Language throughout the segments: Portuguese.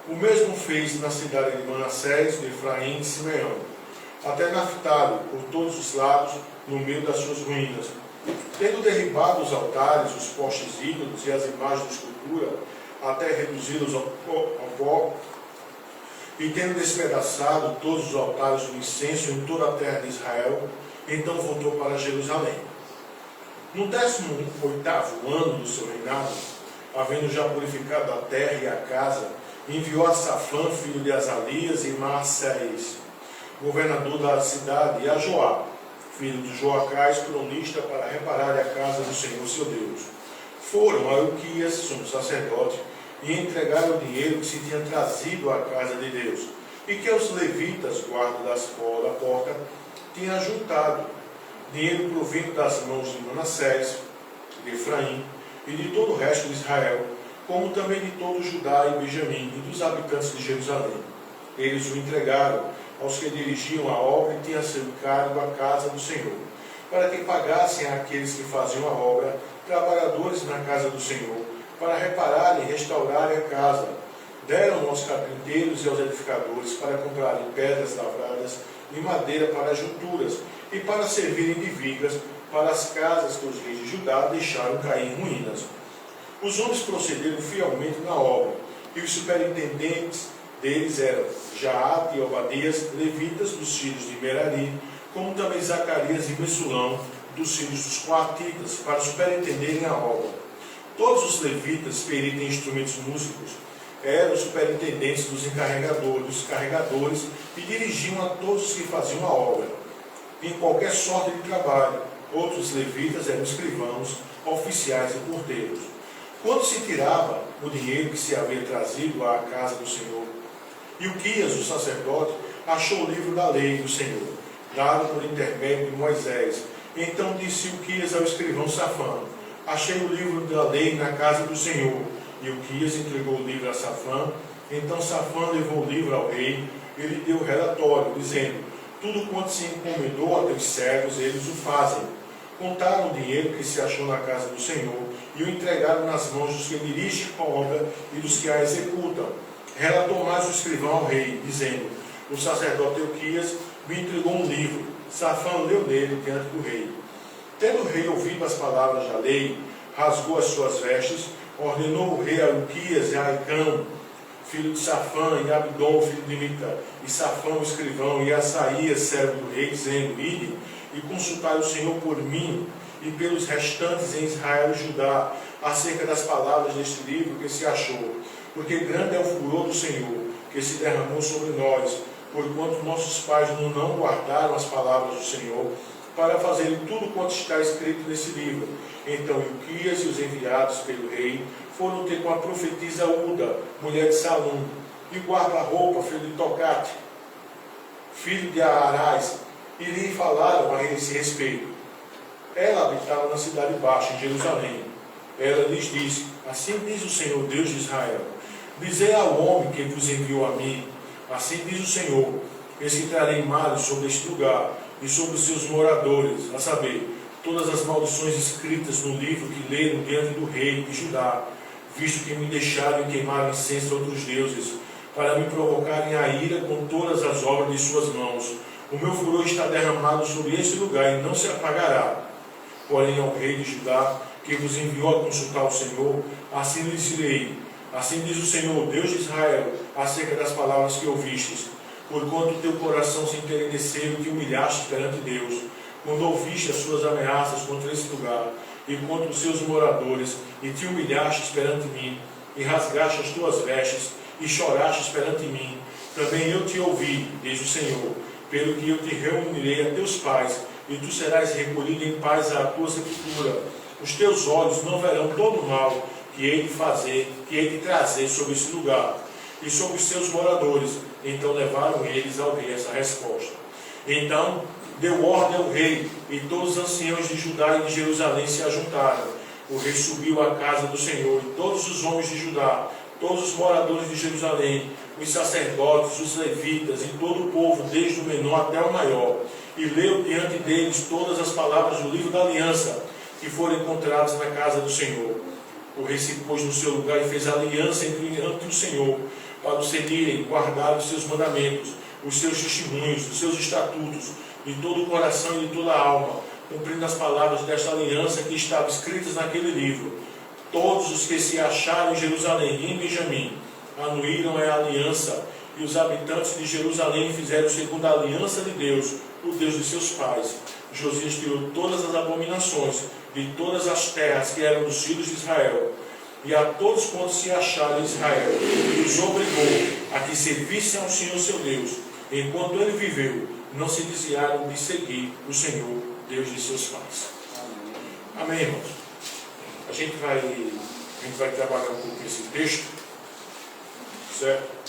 O mesmo fez na cidade de Manassés, de Efraim e de Simeão, até Naftali, por todos os lados, no meio das suas ruínas. Tendo derribado os altares, os postes ídolos e as imagens de escultura, até reduzi-los ao pó, e tendo despedaçado todos os altares do incenso em toda a terra de Israel, então voltou para Jerusalém. No 18º ano do seu reinado, havendo já purificado a terra e a casa, enviou a Safã, filho de Azalias, e Maaseis, governador da cidade, e a Joá, filho de Joacás, cronista, para reparar a casa do Senhor seu Deus. Foram a Ilquias, sumo sacerdote, e entregaram o dinheiro que se tinha trazido à casa de Deus, e que os levitas, guarda da porta, tinham ajuntado, dinheiro provindo das mãos de Manassés, de Efraim, e de todo o resto de Israel, como também de todo Judá e Benjamim, e dos habitantes de Jerusalém. Eles o entregaram aos que dirigiam a obra e tinham a seu cargo a casa do Senhor, para que pagassem àqueles que faziam a obra, trabalhadores na casa do Senhor, para repararem e restaurarem a casa. Deram aos carpinteiros e aos edificadores para comprarem pedras lavradas e madeira para as junturas, e para servirem de vigas para as casas que os reis de Judá deixaram cair em ruínas. Os homens procederam fielmente na obra, e os superintendentes deles eram Jaate e Obadias, levitas dos filhos de Merari, como também Zacarias e Messulão, dos filhos dos coatitas, para superintenderem a obra. Todos os levitas, peritos em instrumentos músicos, eram superintendentes dos carregadores, e dirigiam a todos os que faziam a obra, em qualquer sorte de trabalho. Outros levitas eram escrivãos, oficiais e porteiros. Quando se tirava o dinheiro que se havia trazido à casa do Senhor, Ilquias, o sacerdote, achou o livro da lei do Senhor, dado por intermédio de Moisés. Então disse Ilquias ao escrivão Safã: achei o livro da lei na casa do Senhor. Ilquias entregou o livro a Safã. Então Safã levou o livro ao rei e lhe deu o relatório, dizendo: tudo quanto se encomendou a teus servos, eles o fazem. Contaram o dinheiro que se achou na casa do Senhor e o entregaram nas mãos dos que dirigem a obra e dos que a executam. Relatou mais o escrivão ao rei, dizendo: o sacerdote Ilquias me entregou um livro. Safã leu nele diante do rei. Tendo o rei ouvido as palavras da lei, rasgou as suas vestes, ordenou o rei a Ilquias e a Aicão, filho de Safã, e a Abdom, filho de Mica, e Safã, o escrivão, e a Asaías, servo do rei, dizendo: ide e consultai o Senhor por mim e pelos restantes em Israel e Judá, acerca das palavras deste livro que se achou, porque grande é o furor do Senhor, que se derramou sobre nós, porquanto nossos pais não guardaram as palavras do Senhor, para fazerem tudo quanto está escrito nesse livro. Então Ilquias e os enviados pelo rei foram ter com a profetisa Uda, mulher de Salum, e guarda-roupa, filho de Tocate, filho de Aarás, e lhe falaram a esse respeito. Ela habitava na cidade baixa, em Jerusalém. Ela lhes disse: assim diz o Senhor Deus de Israel: dizei ao homem que vos enviou a mim, assim diz o Senhor: eis que trarei males sobre este lugar e sobre os seus moradores, a saber, todas as maldições escritas no livro que leram diante do rei de Judá, visto que me deixaram e queimaram incenso a outros deuses, para me provocarem a ira com todas as obras de suas mãos. O meu furor está derramado sobre este lugar e não se apagará. Porém ao rei de Judá, que vos enviou a consultar o Senhor, assim lhes direi: assim diz o Senhor, Deus de Israel, acerca das palavras que ouvistes, porquanto teu coração se enterneeceu e te humilhaste perante Deus, quando ouviste as suas ameaças contra esse lugar e contra os seus moradores, e te humilhastes perante mim, e rasgaste as tuas vestes, e chorastes perante mim, também eu te ouvi, diz o Senhor, pelo que eu te reunirei a teus pais, e tu serás recolhido em paz à tua sepultura. Os teus olhos não verão todo o mal que hei de fazer, que hei de trazer sobre esse lugar, e sobre os seus moradores. Então levaram eles ao rei essa resposta. Então deu ordem ao rei, e todos os anciãos de Judá e de Jerusalém se ajuntaram. O rei subiu à casa do Senhor, e todos os homens de Judá, todos os moradores de Jerusalém, os sacerdotes, os levitas e todo o povo, desde o menor até o maior, e leu diante deles todas as palavras do livro da aliança, que foram encontradas na casa do Senhor. O rei se pôs no seu lugar e fez aliança ante o Senhor, para o seguirem, guardar os seus mandamentos, os seus testemunhos, os seus estatutos, de todo o coração e de toda a alma, cumprindo as palavras desta aliança que estavam escritas naquele livro. Todos os que se acharam em Jerusalém e em Benjamim anuíram a aliança, e os habitantes de Jerusalém fizeram segundo a aliança de Deus, o Deus de seus pais. Josias tirou todas as abominações de todas as terras que eram dos filhos de Israel, e a todos quantos se acharam em Israel, e os obrigou a que servissem ao Senhor seu Deus. Enquanto ele viveu, não se desviaram de seguir o Senhor, Deus de seus pais. Amém, irmãos? A gente vai trabalhar um pouco esse texto, certo?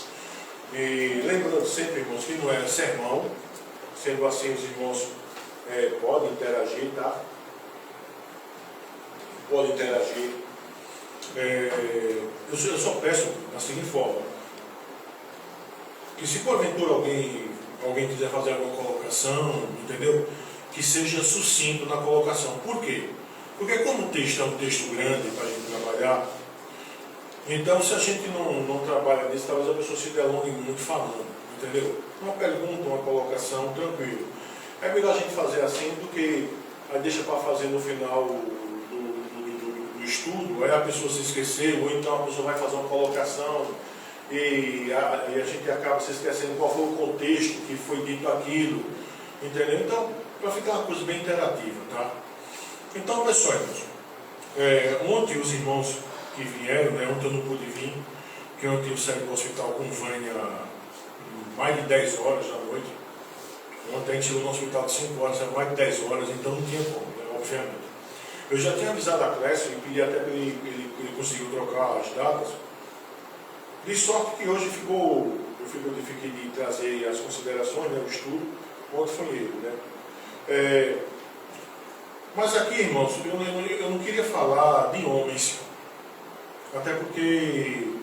E lembrando sempre, irmãos, que não é sermão. Sendo assim, os irmãos podem interagir, tá? Podem interagir. Eu só peço da seguinte forma: que se porventura alguém quiser fazer alguma colocação, entendeu? Que seja sucinto na colocação. Por quê? Porque como o texto é um texto grande para a gente trabalhar, então se a gente não trabalha nisso, talvez a pessoa se delongue muito falando, entendeu? Uma pergunta, uma colocação, tranquilo. É melhor a gente fazer assim do que aí deixa para fazer no final do estudo, aí a pessoa se esqueceu, ou então a pessoa vai fazer uma colocação e a gente acaba se esquecendo qual foi o contexto que foi dito aquilo, entendeu? Então, para ficar uma coisa bem interativa, tá? Então, pessoal, ontem os irmãos que vieram, né, ontem eu não pude vir, porque ontem eu saí do hospital com Vânia mais de 10 horas da noite. Ontem a gente chegou no hospital de 5 horas, era mais de 10 horas, então não tinha como, né, obviamente. Eu já tinha avisado a Clécio e pedi até para ele conseguiu trocar as datas. De sorte que hoje eu fiquei de trazer as considerações, né, o estudo. Ontem foi ele, né? Mas aqui, irmãos, eu não queria falar de homens, até porque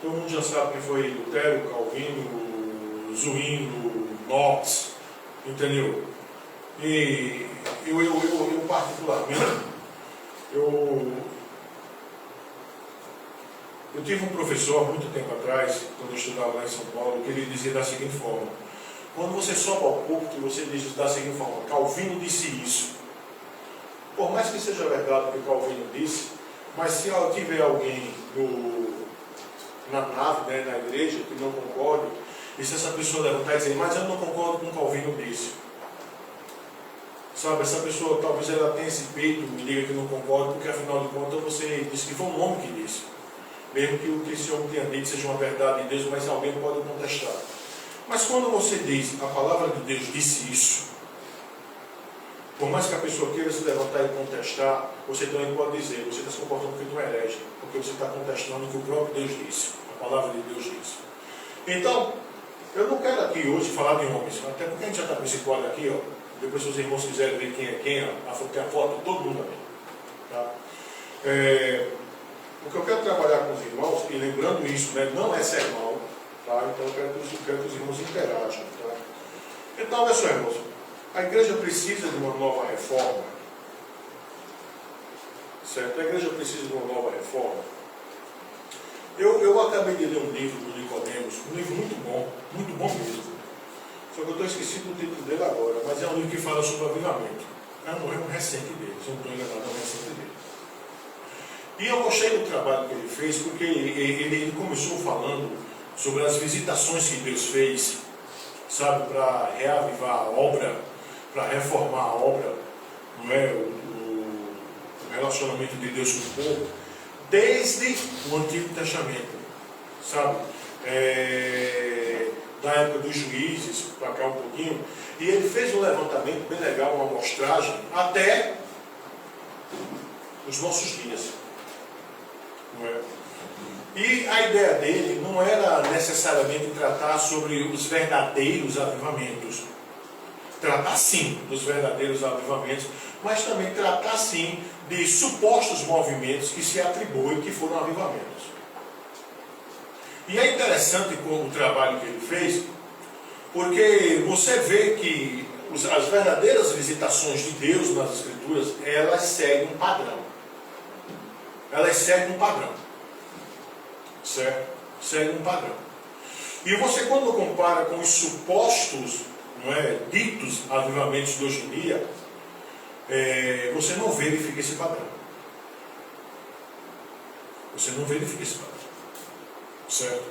todo mundo já sabe que foi Lutero, Calvino, Zwinglio, Knox, entendeu? E eu particularmente, eu tive um professor há muito tempo atrás, quando eu estudava lá em São Paulo, que ele dizia da seguinte forma: quando você sobe ao púlpito, você diz da seguinte forma: Calvino disse isso. Por mais que seja verdade o que Calvino disse, mas se tiver alguém na nave, né, na igreja, que não concorde, e se essa pessoa levantar e dizer, mas eu não concordo com o que Calvino disse, sabe, essa pessoa talvez ela tenha esse peito e diga que não concorda, porque afinal de contas você disse que foi um homem que disse, mesmo que o que esse homem tenha dito seja uma verdade de Deus, mas alguém pode contestar. Mas quando você diz, a palavra de Deus disse isso, por mais que a pessoa queira se levantar e contestar, você também pode dizer, você está se comportando como um herege, porque você está contestando o que o próprio Deus disse, a palavra de Deus disse. Então, eu não quero aqui hoje falar de homens, até porque a gente já está com esse quadro aqui, ó. Depois se os irmãos quiserem ver quem é quem, tem a foto de todo mundo aqui. Tá? O que eu quero trabalhar com os irmãos, e lembrando isso, né, não é sermão, tá? Então eu quero que os irmãos interajam. Tá? Então, olha só, irmãos. A igreja precisa de uma nova reforma. Certo? A igreja precisa de uma nova reforma. Eu acabei de ler um livro do Nicodemos, um livro muito bom mesmo. Só que eu estou esquecido do título dele agora, mas é um livro que fala sobre avivamento. É um recente dele, se eu não estou enganado, é um recente dele. E eu gostei do trabalho que ele fez, porque ele começou falando sobre as visitações que Deus fez, sabe, para reavivar a obra, para reformar a obra, não é? O relacionamento de Deus com o povo, desde o Antigo Testamento, sabe? Da época dos juízes, para cá um pouquinho, e ele fez um levantamento bem legal, uma amostragem, até os nossos dias. Não é? E a ideia dele não era necessariamente tratar sobre os verdadeiros avivamentos. Tratar sim dos verdadeiros avivamentos, mas também tratar sim de supostos movimentos que se atribuem que foram avivamentos. E é interessante com o trabalho que ele fez, porque você vê que as verdadeiras visitações de Deus nas Escrituras, elas seguem um padrão. elas seguem um padrão. Certo? Seguem um padrão. E você, quando compara com os supostos, não é, ditos avivamentos de hoje em dia, você não verifica esse padrão. Você não verifica esse padrão. Certo?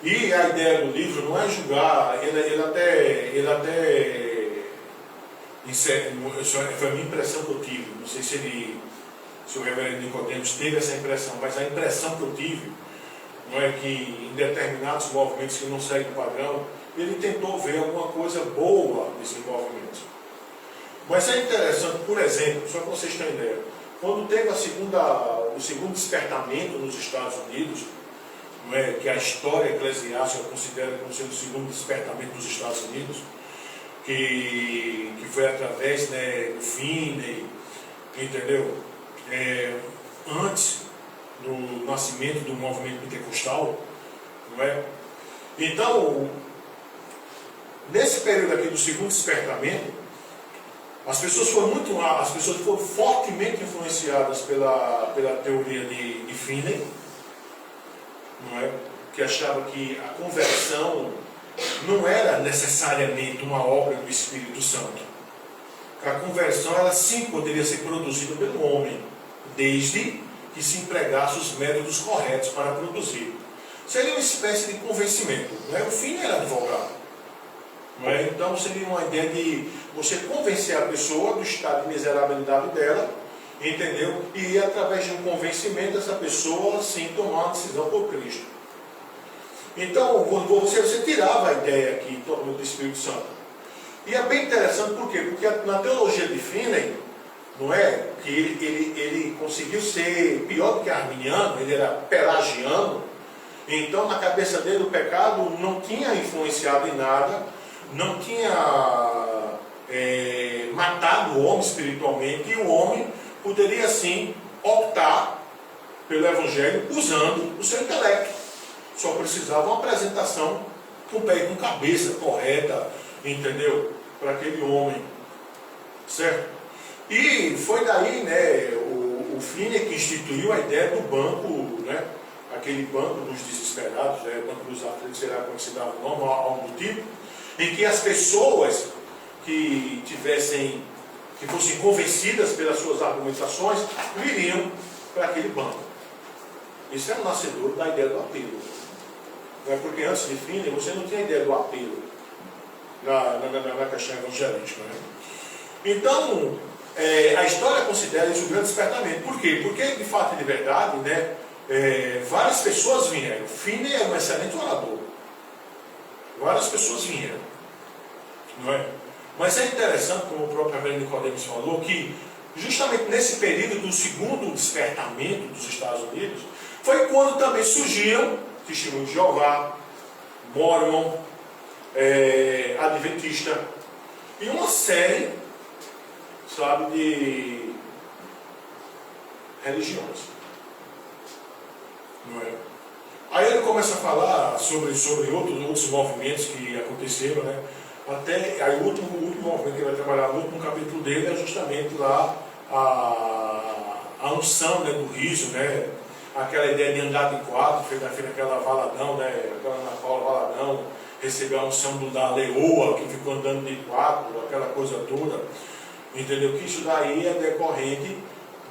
E a ideia do livro não é julgar, ele até foi a minha impressão que eu tive, não sei se o reverendo Nicodemos teve essa impressão, mas a impressão que eu tive, não é que em determinados movimentos que não seguem o padrão, ele tentou ver alguma coisa boa nesse movimento. Mas é interessante, por exemplo, só para vocês terem ideia, quando teve o segundo despertamento nos Estados Unidos, não é, que a história eclesiástica considera como sendo o segundo despertamento dos Estados Unidos, que foi através, né, do Finney, entendeu? Antes do nascimento do movimento pentecostal, não é? Então, nesse período aqui do segundo despertamento, as pessoas foram fortemente influenciadas pela teoria de Finney, não é? Que achava que a conversão não era necessariamente uma obra do Espírito Santo. Que a conversão, ela sim poderia ser produzida pelo homem, desde que se empregasse os métodos corretos para produzir. Seria uma espécie de convencimento. Não é? O Finney era advogado. Não é? Então seria uma ideia de você convencer a pessoa do estado de miserabilidade dela, entendeu? E através de um convencimento, essa pessoa assim tomar uma decisão por Cristo. Então você tirava a ideia aqui totalmente do Espírito Santo. E é bem interessante, por quê? Porque na teologia de Finney, não é? Que ele conseguiu ser pior do que arminiano, ele era pelagiano. Então na cabeça dele o pecado não tinha influenciado em nada, não tinha matado o homem espiritualmente, e o homem poderia sim optar pelo Evangelho usando o seu intelecto. Só precisava uma apresentação com pé e com cabeça correta, entendeu? Para aquele homem, certo? E foi daí, né, o Finney que instituiu a ideia do banco, né? Aquele banco dos desesperados, né? Banco dos aflitos, será como se dava o nome, algo do tipo, em que as pessoas que fossem convencidas pelas suas argumentações, viriam para aquele banco. Isso é o nascedor da ideia do apelo. Não é? Porque antes de Finney, você não tinha ideia do apelo na questão evangelística. Né? Então, a história considera isso um grande despertamento. Por quê? Porque, de fato e de verdade, né, várias pessoas vieram. Finney é um excelente orador. Várias pessoas vieram. Não é? Mas é interessante, como o próprio reverendo Nicodemos falou, que justamente nesse período do segundo despertamento dos Estados Unidos, foi quando também surgiram Testemunho de Jeová, Mormon, Adventista, e uma série, sabe, de religiões. Não é? Aí ele começa a falar sobre outros movimentos que aconteceram, né? Até aí o último movimento que ele vai trabalhar no último capítulo dele é justamente lá a unção, né, do riso, né? Aquela ideia de andar de quatro, fez aquela Valadão, né? Aquela Ana Paula Valadão, recebeu a unção da leoa, que ficou andando de quatro, aquela coisa toda. Entendeu? Que isso daí é decorrente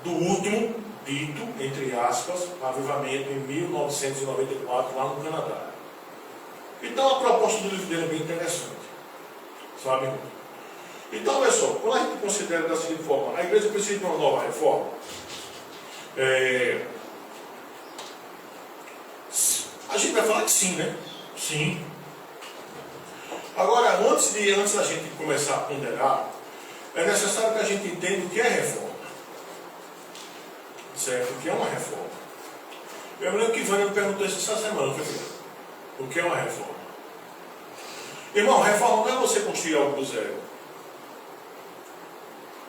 do último dito, entre aspas, avivamento em 1994, lá no Canadá. Então a proposta do livro dele é bem interessante. Sabe? Então, olha só, quando a gente considera da seguinte forma, a igreja precisa de uma nova reforma, a gente vai falar que sim, né? Sim. Agora, antes da gente começar a ponderar, é necessário que a gente entenda o que é reforma. Certo? O que é uma reforma? Eu me lembro que Vânia me perguntou isso essa semana, o que é uma reforma? Irmão, reforma não é você construir algo do zero.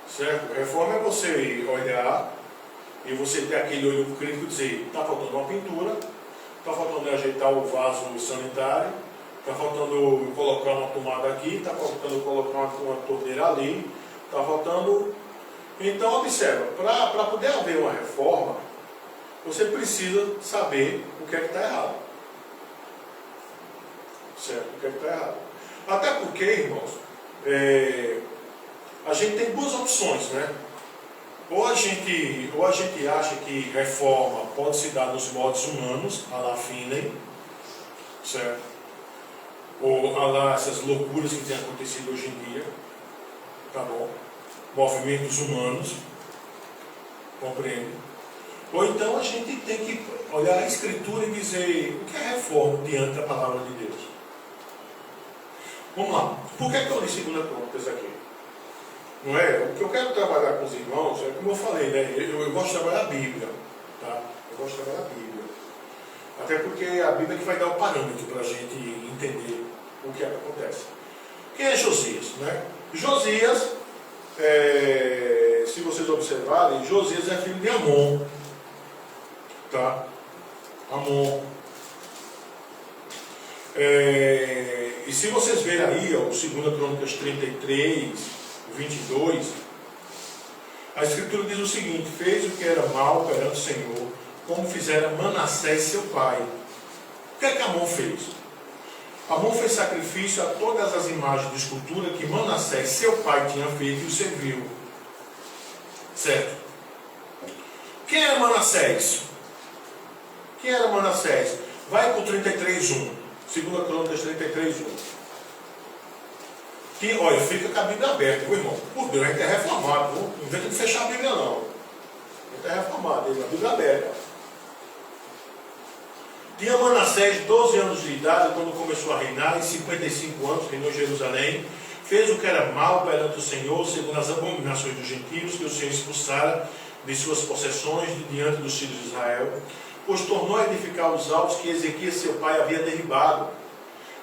Certo? Reforma é você olhar e você ter aquele olho crítico e dizer, está faltando uma pintura, está faltando ajeitar o vaso sanitário, está faltando colocar uma tomada aqui, está faltando colocar uma torneira ali, está faltando... Então, observa, para poder haver uma reforma, você precisa saber o que é que está errado. Certo? O que é que está errado. Até porque, irmãos, a gente tem duas opções, né? Ou a gente acha que reforma pode se dar nos modos humanos, a la Finney, certo? Ou a lá essas loucuras que têm acontecido hoje em dia, tá bom? Movimentos humanos, compreende? Ou então a gente tem que olhar a Escritura e dizer o que é reforma diante da palavra de Deus. Vamos lá. Por que eu li 2 Crônicas aqui? Não é? O que eu quero trabalhar com os irmãos é como eu falei, né? Eu gosto de trabalhar a Bíblia, tá? Eu gosto de trabalhar a Bíblia. Até porque é a Bíblia que vai dar o parâmetro para a gente entender o que é que acontece. Quem é Josias? Né? Josias, se vocês observarem, Josias é filho de Amon. Tá? Amon. E se vocês verem aí, ó, 2 Crônicas 33, 22, a Escritura diz o seguinte: fez o que era mal perante o Senhor, como fizera Manassés seu pai. O que é que Amon fez? Amon fez sacrifício a todas as imagens de escultura que Manassés seu pai tinha feito e o serviu. Certo? Quem era Manassés? Quem era Manassés? Vai para o 33:1. 2 Crônicas 33:1. Que, olha, fica com a Bíblia aberta, viu, irmão? Por Deus, a gente é reformado, viu? Não inventa de fechar a Bíblia, não. A gente é reformado, a Bíblia aberta. Tinha Manassés 12 anos de idade quando começou a reinar, e 55 anos reinou em Jerusalém. Fez o que era mal perante o Senhor, segundo as abominações dos gentios, que o Senhor expulsara de suas possessões de diante dos filhos de Israel, pois tornou a edificar os altos que Ezequias seu pai havia derribado.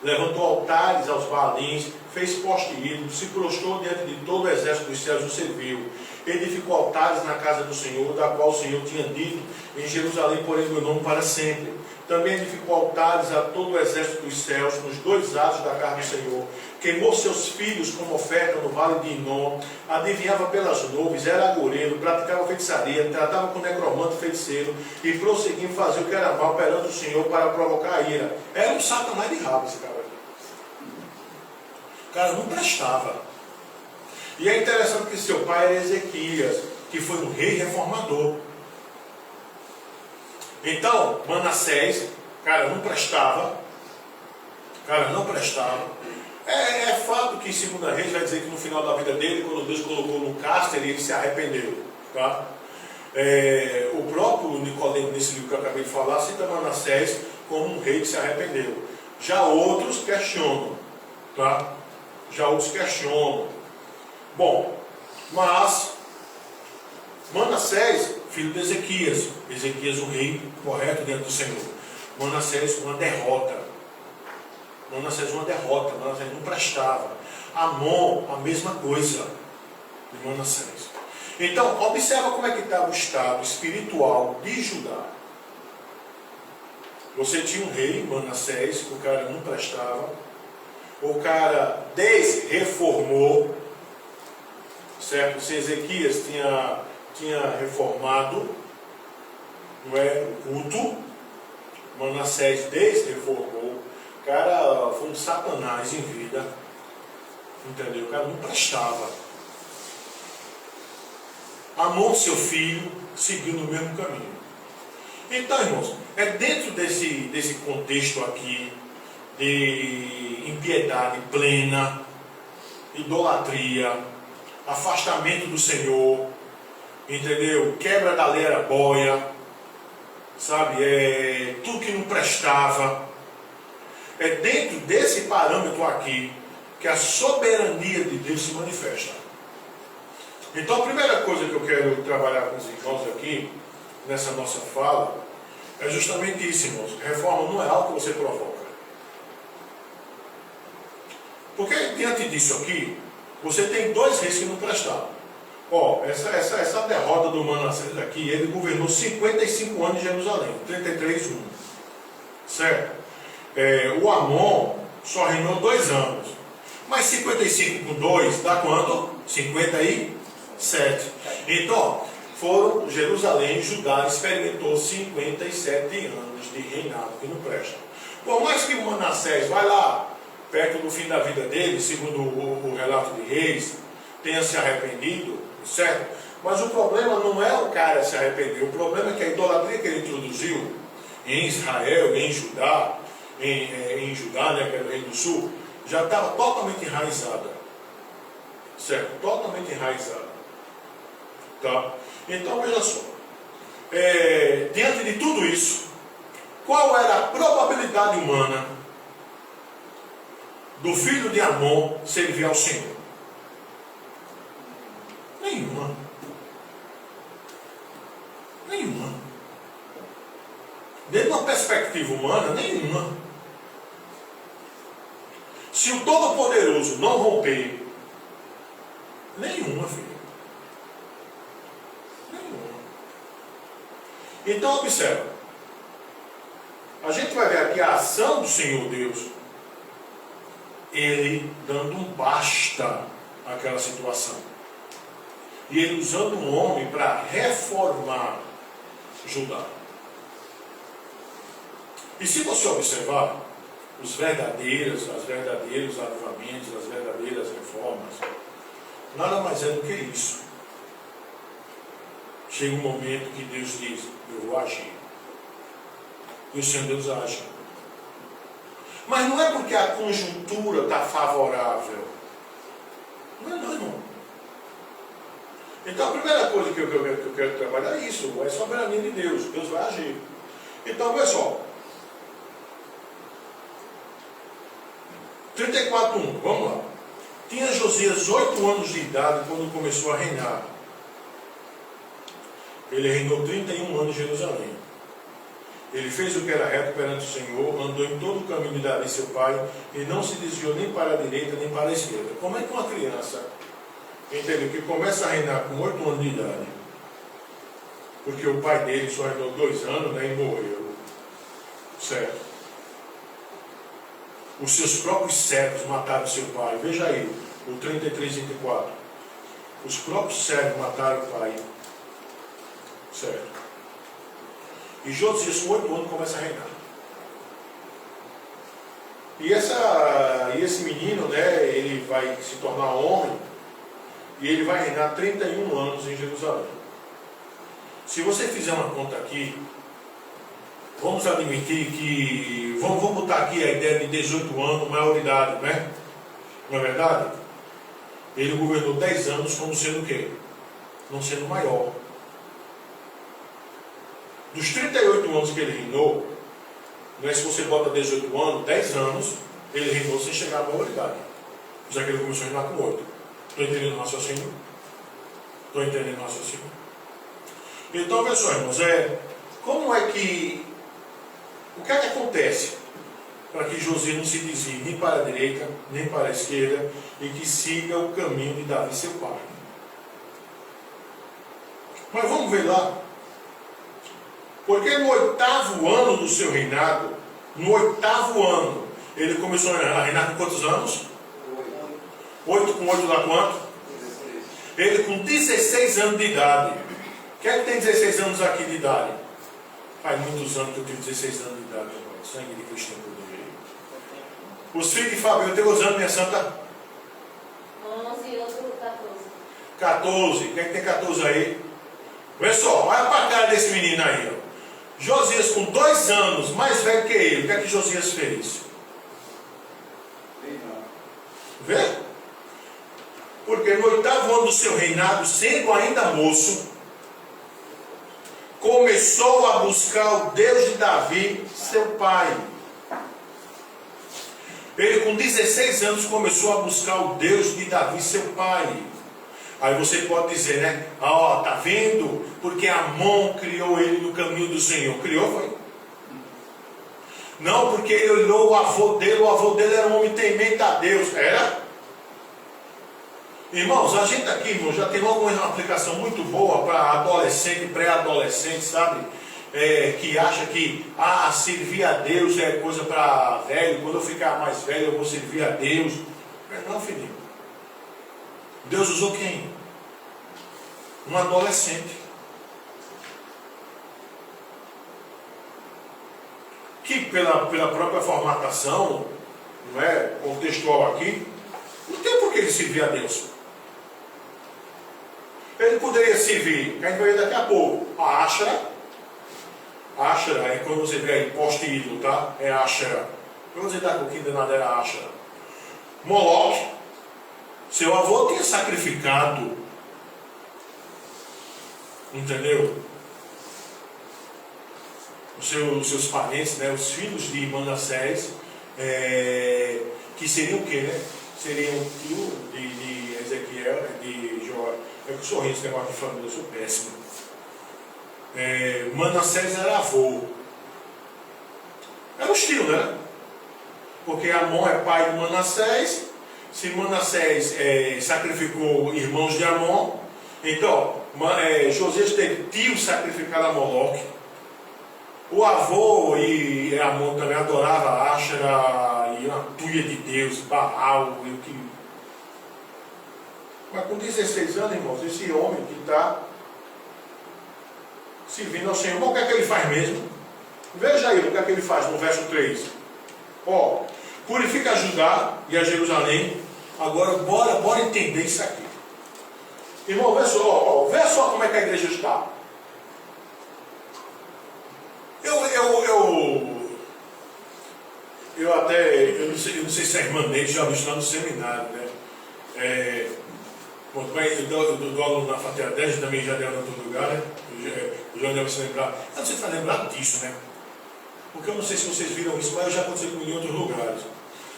Levantou altares aos Baalins, fez poste ídolos, se prostrou diante de todo o exército dos céus e o serviu. Edificou altares na casa do Senhor, da qual o Senhor tinha dito: em Jerusalém porém meu nome para sempre. Também edificou altares a todo o exército dos céus, nos 2 lados da casa do Senhor. Queimou seus filhos como oferta no vale de Inom, adivinhava pelas nuvens, era agoureiro, praticava feitiçaria, tratava com necromante feiticeiro, e prosseguia em fazer o que era mal perante o Senhor para provocar a ira. Era um satanás de rabo esse cara aqui. O cara não prestava. E é interessante que seu pai era Ezequias, que foi um rei reformador. Então, Manassés, cara, não prestava. Cara, não prestava. É fato que em 2 Reis vai dizer que no final da vida dele, quando Deus colocou no cárcere, ele se arrependeu. Tá? O próprio Nicodemo, nesse livro que eu acabei de falar, cita Manassés como um rei que se arrependeu. Já outros questionam. Tá? Já outros questionam. Bom, mas Manassés, filho de Ezequias. Ezequias, o rei correto diante do Senhor. Manassés, uma derrota. Manassés não prestava. Amon, a mesma coisa de Manassés. Então, observa como é que estava o estado espiritual de Judá. Você tinha um rei, Manassés, o cara não prestava. O cara desreformou. Certo? Se Ezequias tinha reformado, não é, o culto, Manassés desreformou. O cara foi um satanás em vida, entendeu? O cara não prestava. Amon, seu filho, seguiu no mesmo caminho. Então, irmãos, é dentro desse contexto aqui de impiedade plena, idolatria, afastamento do Senhor, entendeu? Quebra da lei boia, sabe? Tudo que não prestava. É dentro desse parâmetro aqui que a soberania de Deus se manifesta. Então a primeira coisa que eu quero trabalhar com os irmãos aqui, nessa nossa fala, é justamente isso, irmãos. Reforma não é algo que você provoca. Porque diante disso aqui, você tem 2 reis que não prestaram. Ó, essa derrota do Manassés aqui, ele governou 55 anos em Jerusalém, 33:1. Certo? O Amon só reinou 2 anos. Mas 55 com 2 dá quanto? 57. Então, foram Jerusalém e Judá experimentou 57 anos de reinado que não presta. Por mais que Manassés vai lá, perto do fim da vida dele, segundo o relato de Reis, tenha se arrependido, certo? Mas o problema não é o cara se arrepender, o problema é que a idolatria que ele introduziu em Israel, em Judá, né, que é o Reino do Sul, já estava totalmente enraizada. Certo? Totalmente enraizada. Tá? Então, veja só. Diante de tudo isso, qual era a probabilidade humana do filho de Amon servir ao Senhor? Nenhuma. Nenhuma. Dentro de uma perspectiva humana, nenhuma. Se o Todo-Poderoso não romper, nenhuma, filho. Nenhuma. Então, observa. A gente vai ver aqui a ação do Senhor Deus, ele dando um basta àquela situação. E ele usando um homem para reformar Judá. E se você observar os verdadeiros avivamentos, as verdadeiras reformas, nada mais é do que isso. Chega um momento que Deus diz, eu vou agir. E o Senhor Deus age. Mas não é porque a conjuntura está favorável. Não, irmão. Então a primeira coisa que eu quero trabalhar é isso, é a soberania de Deus. Deus vai agir. Então, pessoal, 34:1, vamos lá. Tinha Josias 8 anos de idade quando começou a reinar. Ele reinou 31 anos em Jerusalém. Ele fez o que era reto perante o Senhor, andou em todo o caminho de Davi seu pai, e não se desviou nem para a direita nem para a esquerda. Como é que uma criança, entendeu, que começa a reinar com 8 anos de idade, porque o pai dele só reinou 2 anos, né, e morreu, certo? Os seus próprios servos mataram seu pai. Veja aí, o 33:24. Os próprios servos mataram o pai, certo? E Josias, com 8 anos, começa a reinar. E esse menino, né, ele vai se tornar homem, e ele vai reinar 31 anos em Jerusalém. Se você fizer uma conta aqui, vamos admitir que, vamos botar aqui a ideia de 18 anos, maioridade, né? Não é verdade? Ele governou 10 anos como sendo o quê? Não sendo maior. Dos 38 anos que ele reinou, não é, se você bota 18 anos, 10 anos, ele reinou sem chegar à maioridade. Já que ele começou a reinar com 8. Estou entendendo o raciocínio? Estou entendendo o raciocínio? Então, pessoal, irmãos, como é que... O que é que acontece para que Josias não se desvie nem para a direita, nem para a esquerda, e que siga o caminho de Davi, seu pai? Mas vamos ver lá. Porque no 8º ano do seu reinado, no 8º ano, ele começou a reinar com quantos anos? 8 com 8 dá quanto? 16. Ele com 16 anos de idade. Quem é que tem 16 anos aqui de idade? Faz muitos anos que eu tenho 16 anos de idade, irmão. Sangue de Cristo tem poder. Os filhos de Fábio, eu tenho quantos anos, minha santa? 11 e outro 14. 14. Quem é que tem 14 aí? Pessoal, olha para a cara desse menino aí, ó. Josias, com 2 anos, mais velho que ele, o que é que Josias fez? Vê? Porque no 8º ano do seu reinado, sendo ainda moço, começou a buscar o Deus de Davi, seu pai. Ele com 16 anos começou a buscar o Deus de Davi, seu pai. Aí você pode dizer, né? Ó, tá vendo? Porque Amon criou ele no caminho do Senhor. Criou, foi? Não, porque ele olhou o avô dele era um homem temente a Deus. Era? Irmãos, a gente aqui, irmão, já tem logo uma aplicação muito boa para adolescente, pré-adolescente, sabe? Que acha que servir a Deus é coisa para velho. Quando eu ficar mais velho eu vou servir a Deus. Não, filhinho. Deus usou quem? Um adolescente. que pela própria formatação, não é, contextual aqui, não tem por que ele servir a Deus. Ele poderia servir, que a gente vai ver daqui a pouco, a Ashera. Ashera é quando você vê aí poste ídolo, tá? É Ashera. Vamos dizer que o que nada era Ashera. Moloque. Seu avô tinha sacrificado, entendeu? Os seus parentes, né? Os filhos de Manassés, que seriam o quê, né? Seriam o tio de Ezequiel, de Jó. É que eu sou esse negócio de família, eu sou péssimo. Manassés era avô. Era o estilo, né? Porque Amon é pai de Manassés. Se Manassés sacrificou irmãos de Amon, então Josias teve tio sacrificado a Moloque. O avô e Amon também adorava Ashera e uma tuia de Deus, Baal e o que. Mas com 16 anos, irmãos, esse homem que está servindo ao Senhor, o que é que ele faz mesmo? Veja aí o que é que ele faz no verso 3. Ó, purifica a Judá e a Jerusalém. Agora, bora entender isso aqui. Irmão, vê só como é que a igreja está. Eu não sei se a irmã Neide já viu lá no seminário, né? Eu dou aluno na Fatela 10, também já deu em outro lugar, né? O João deve se lembrar. Eu não sei se vai lembrar disso, né? Porque eu não sei se vocês viram isso, mas já aconteceu comigo em outros lugares.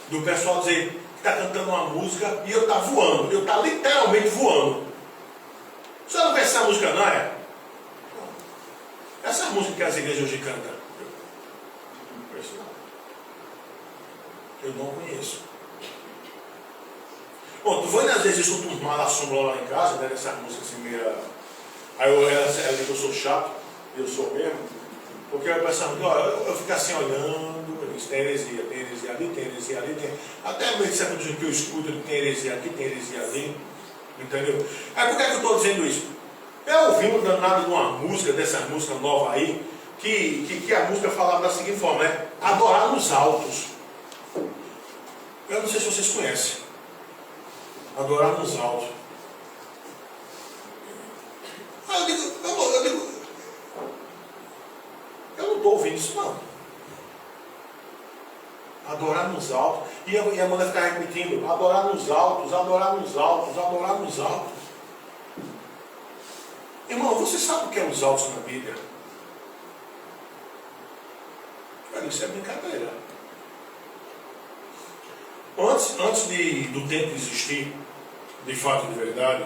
Do pessoal dizer que está cantando uma música e eu estou voando, eu estou literalmente voando. Você não conhece essa música, não é? Essa música que as igrejas hoje cantam. Não conheço, não. Eu não conheço. Bom, tu vai às vezes escuto uns malassombros lá em casa, né, nessa música assim meio. Aí ela diz que eu sou chato, eu sou mesmo, porque eu pensava que eu fico assim olhando, tem heresia ali, tem heresia ali, tem. Até mesmo sempre que eu escuto, tem heresia aqui, tem heresia ali, entendeu? Aí por que eu estou dizendo isso? Eu ouvi um danado de uma música, dessa música nova aí, que a música falava da seguinte forma, né? Adorar nos altos. Eu não sei se vocês conhecem. Adorar nos altos. Eu não estou ouvindo isso, não. Adorar nos altos. E a mulher ficar repetindo, adorar nos altos, adorar nos altos, adorar nos altos. Irmão, você sabe o que é os altos na Bíblia? Olha, isso é brincadeira. Antes do templo existir, de fato, de verdade,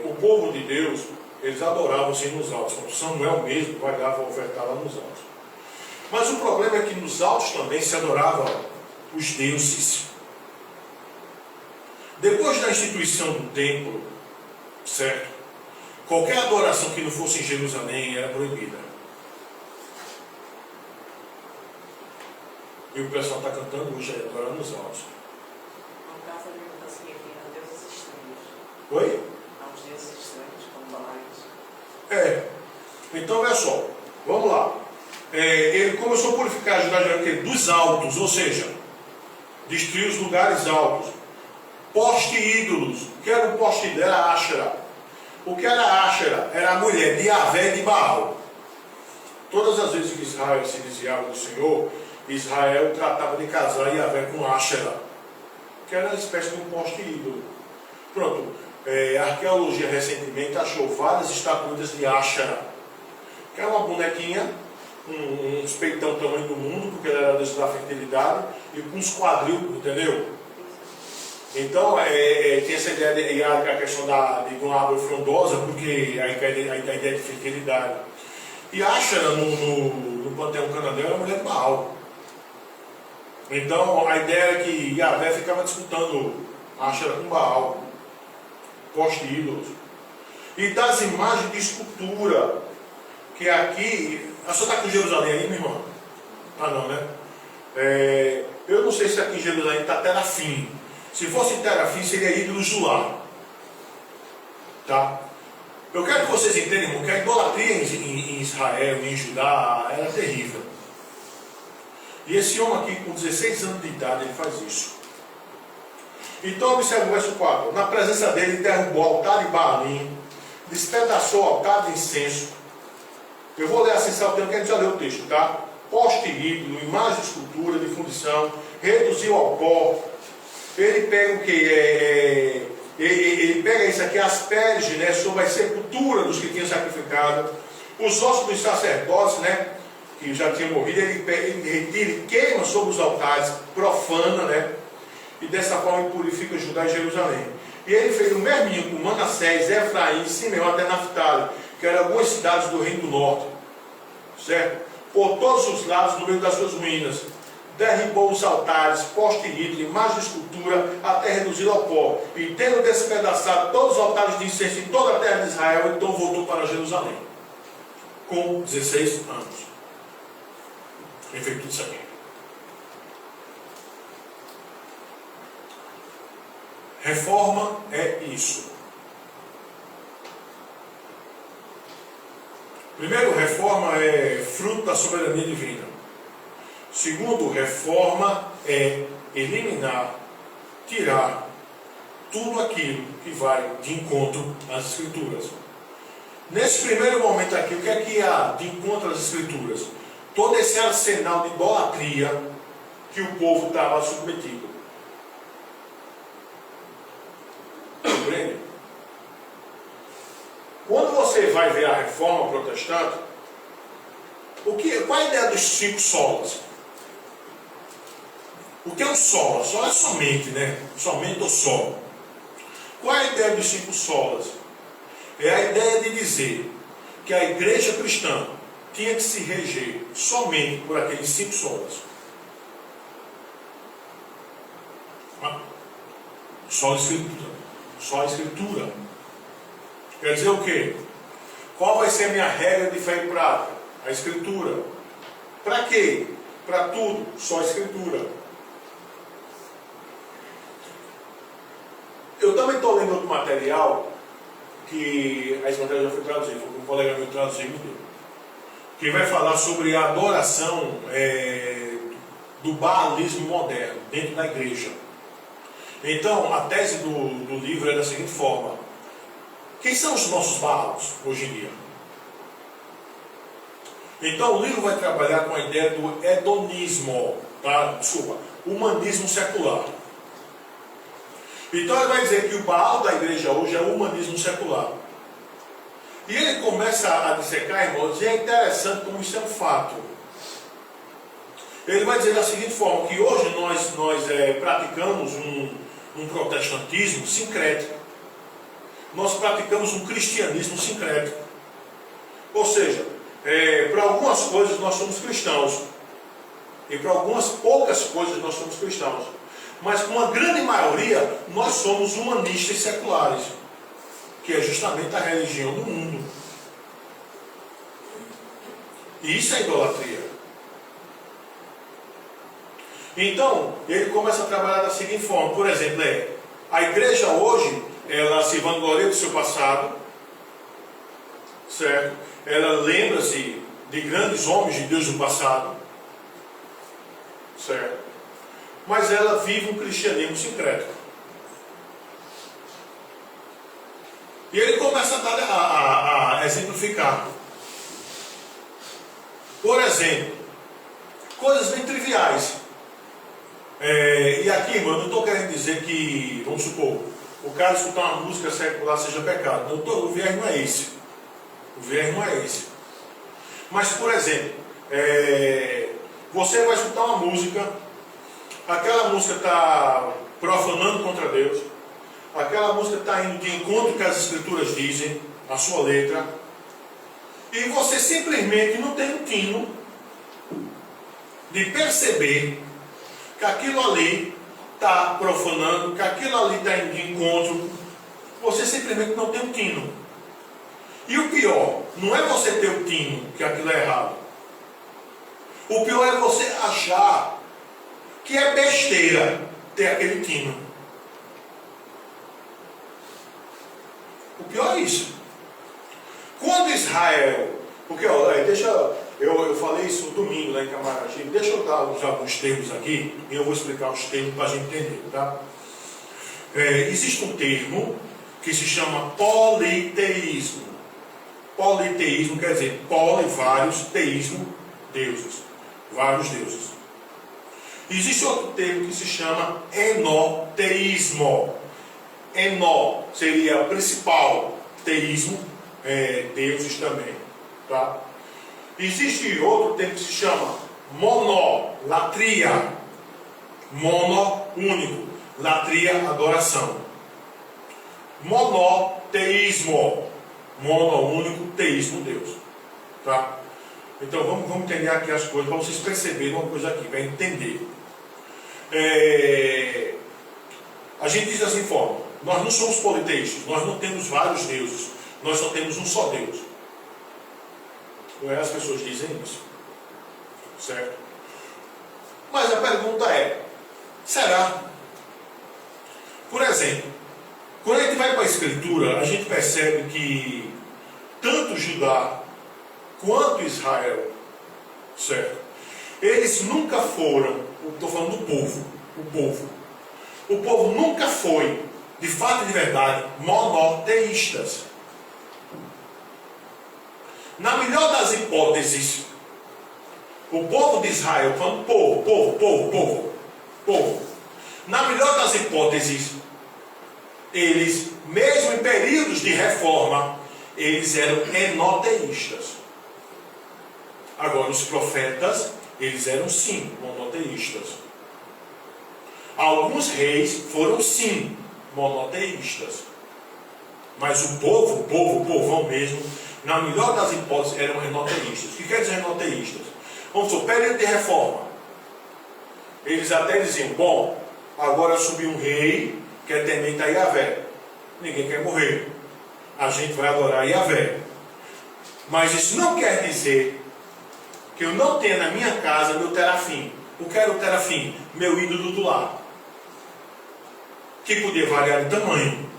o povo de Deus, eles adoravam-se nos altos. Como Samuel mesmo guardava a ofertar lá nos altos. Mas o problema é que nos altos também se adoravam os deuses. Depois da instituição do templo, certo? Qualquer adoração que não fosse em Jerusalém era proibida. E o pessoal está cantando hoje, adorando nos altos. No caso, ele não está se referindo a deuses estranhos. Oi? A uns deuses estranhos, como Baais. Então, olha só. Vamos lá. Ele começou a purificar a Judá dos altos, ou seja, destruir os lugares altos. Poste ídolos. O que era o poste ídolo? Era Ashera. O que era Ashera? Era a mulher de Yahvé e de Baal. Todas as vezes que Israel se desviava do Senhor, Israel tratava de casar Yahvé com Ashera, que era uma espécie de um poste ídolo. Pronto, a arqueologia recentemente achou várias estatuas de Ashera, que era uma bonequinha, um peitão tamanho do mundo, porque ela era deus da fertilidade, e com uns quadril, entendeu? Então, tem essa ideia de a questão de uma árvore frondosa, porque a ideia de fertilidade. E Ashera, no panteão cananeu, era a mulher de Baal. Então, a ideia era que Yahvé ficava disputando Ashera com Baal, poste ídolos. E das imagens de escultura, que aqui... A senhora está com Jerusalém aí, minha irmã? Ah, não, né? Eu não sei se aqui em Jerusalém está Terafim. Se fosse Terafim, seria ídolos do lar. Tá? Eu quero que vocês entendam, irmão, que a idolatria em Israel, em Judá, era terrível. E esse homem aqui, com 16 anos de idade, ele faz isso. Então, observe o verso 4. Na presença dele, ele derrubou o altar de Baalim, despedaçou o altar de incenso. Eu vou ler assim, saltando, que a gente já leu o texto, tá? Poste ídolo, imagem de escultura, de fundição, reduziu ao pó. Ele pega o que? Ele pega isso aqui, asperge, né, sobre a sepultura dos que tinham sacrificado. Os ossos dos sacerdotes, né, que já tinham morrido, ele retira e queima sobre os altares, profana, né? E dessa forma ele purifica Judá e Jerusalém. E ele fez o mesmo com Manassés, Efraim, Simeão até Naftali, que eram algumas cidades do reino do norte, certo? Por todos os lados, no meio das suas ruínas, derribou os altares, poste ídolo, imagem de escultura, até reduzido ao pó. E tendo despedaçado todos os altares de incenso em toda a terra de Israel, então voltou para Jerusalém, com 16 anos. Ele fez tudo isso aqui. Reforma é isso. Primeiro, reforma é fruto da soberania divina. Segundo, reforma é eliminar, tirar tudo aquilo que vai de encontro às Escrituras. Nesse primeiro momento aqui, o que há de encontro às Escrituras? Todo esse arsenal de idolatria que o povo estava submetido. Compreende? Quando você vai ver a reforma protestante, qual a ideia dos 5 solas? O que é um sola? Sola é somente, né? Somente ou só. Qual é a ideia dos 5 solas? É a ideia de dizer que a igreja cristã tinha que se reger somente por aqueles 5 solas. Só a Escritura. Só a Escritura. Quer dizer o quê? Qual vai ser a minha regra de fé e prática? A Escritura. Para quê? Para tudo. Só a Escritura. Eu também estou lendo outro material, que esse material já foi traduzido, foi um colega meu traduzido, que vai falar sobre a adoração do baalismo moderno dentro da igreja. Então, a tese do livro é da seguinte forma: quem são os nossos Baals hoje em dia? Então, o livro vai trabalhar com a ideia do hedonismo, tá? Desculpa, humanismo secular. Então, ele vai dizer que o Baal da igreja hoje é o humanismo secular. E ele começa a dissecar, irmãos, e é interessante como isso é um fato. Ele vai dizer da seguinte forma, que hoje nós praticamos um protestantismo sincrético. Nós praticamos um cristianismo sincrético. Ou seja, para algumas coisas nós somos cristãos. E para algumas poucas coisas nós somos cristãos. Mas com a grande maioria nós somos humanistas seculares. Que é justamente a religião do mundo. E isso é idolatria. Então, ele começa a trabalhar da seguinte forma. Por exemplo, a igreja hoje, ela se vangloria do seu passado, certo? Ela lembra-se de grandes homens de Deus do passado, certo? Mas ela vive um cristianismo sincrético. E ele começa a exemplificar. Por exemplo, coisas bem triviais. E aqui, irmão, eu não estou querendo dizer que, vamos supor, o cara escutar uma música secular seja pecado. O viés não é esse. O viés não é esse. Mas, por exemplo, você vai escutar uma música, aquela música está profanando contra Deus, aquela música está indo de encontro com que as Escrituras dizem, a sua letra, e você simplesmente não tem um tino de perceber que aquilo ali está profanando, que aquilo ali está indo de encontro. Você simplesmente não tem um tino. E o pior, não é você ter o tino, que aquilo é errado. O pior é você achar que é besteira ter aquele tino. O pior é isso. Quando Israel, porque Eu falei isso no domingo lá em Camaragibe. Deixa eu dar usar alguns termos aqui e eu vou explicar os termos para a gente entender, tá? Existe um termo que se chama politeísmo. Politeísmo quer dizer poli, vários, teísmo, deuses. Vários deuses. Existe outro termo que se chama enoteísmo. Eno seria principal, teísmo, deuses também, tá? Existe outro termo que se chama monolatria. Mono, único. Latria, adoração. Monoteísmo. Mono, único, teísmo, Deus. Tá? Então vamos entender aqui as coisas, para vocês perceberem uma coisa aqui, para entender. A gente diz assim forma, nós não somos politeístas, nós não temos vários deuses, nós só temos um só Deus. As pessoas dizem isso. Certo? Mas a pergunta é, será? Por exemplo, quando a gente vai para a Escritura, a gente percebe que tanto Judá quanto Israel, certo? Eles nunca foram, estou falando do povo, o povo nunca foi, de fato e de verdade, monoteístas. Na melhor das hipóteses, o povo de Israel, falando povo, na melhor das hipóteses, eles, mesmo em períodos de reforma, eles eram enoteístas. Agora, os profetas, eles eram sim monoteístas. Alguns reis foram sim monoteístas. Mas o povão mesmo, na melhor das hipóteses, eram enoteístas. O que quer dizer enoteístas? Vamos supor, período de reforma. Eles até diziam, bom, agora subiu um rei que é temente a Yahvé. Ninguém quer morrer. A gente vai adorar Yahvé. Mas isso não quer dizer que eu não tenha na minha casa meu terafim. O que era o terafim? Meu ídolo do lar. Que podia variar em tamanho.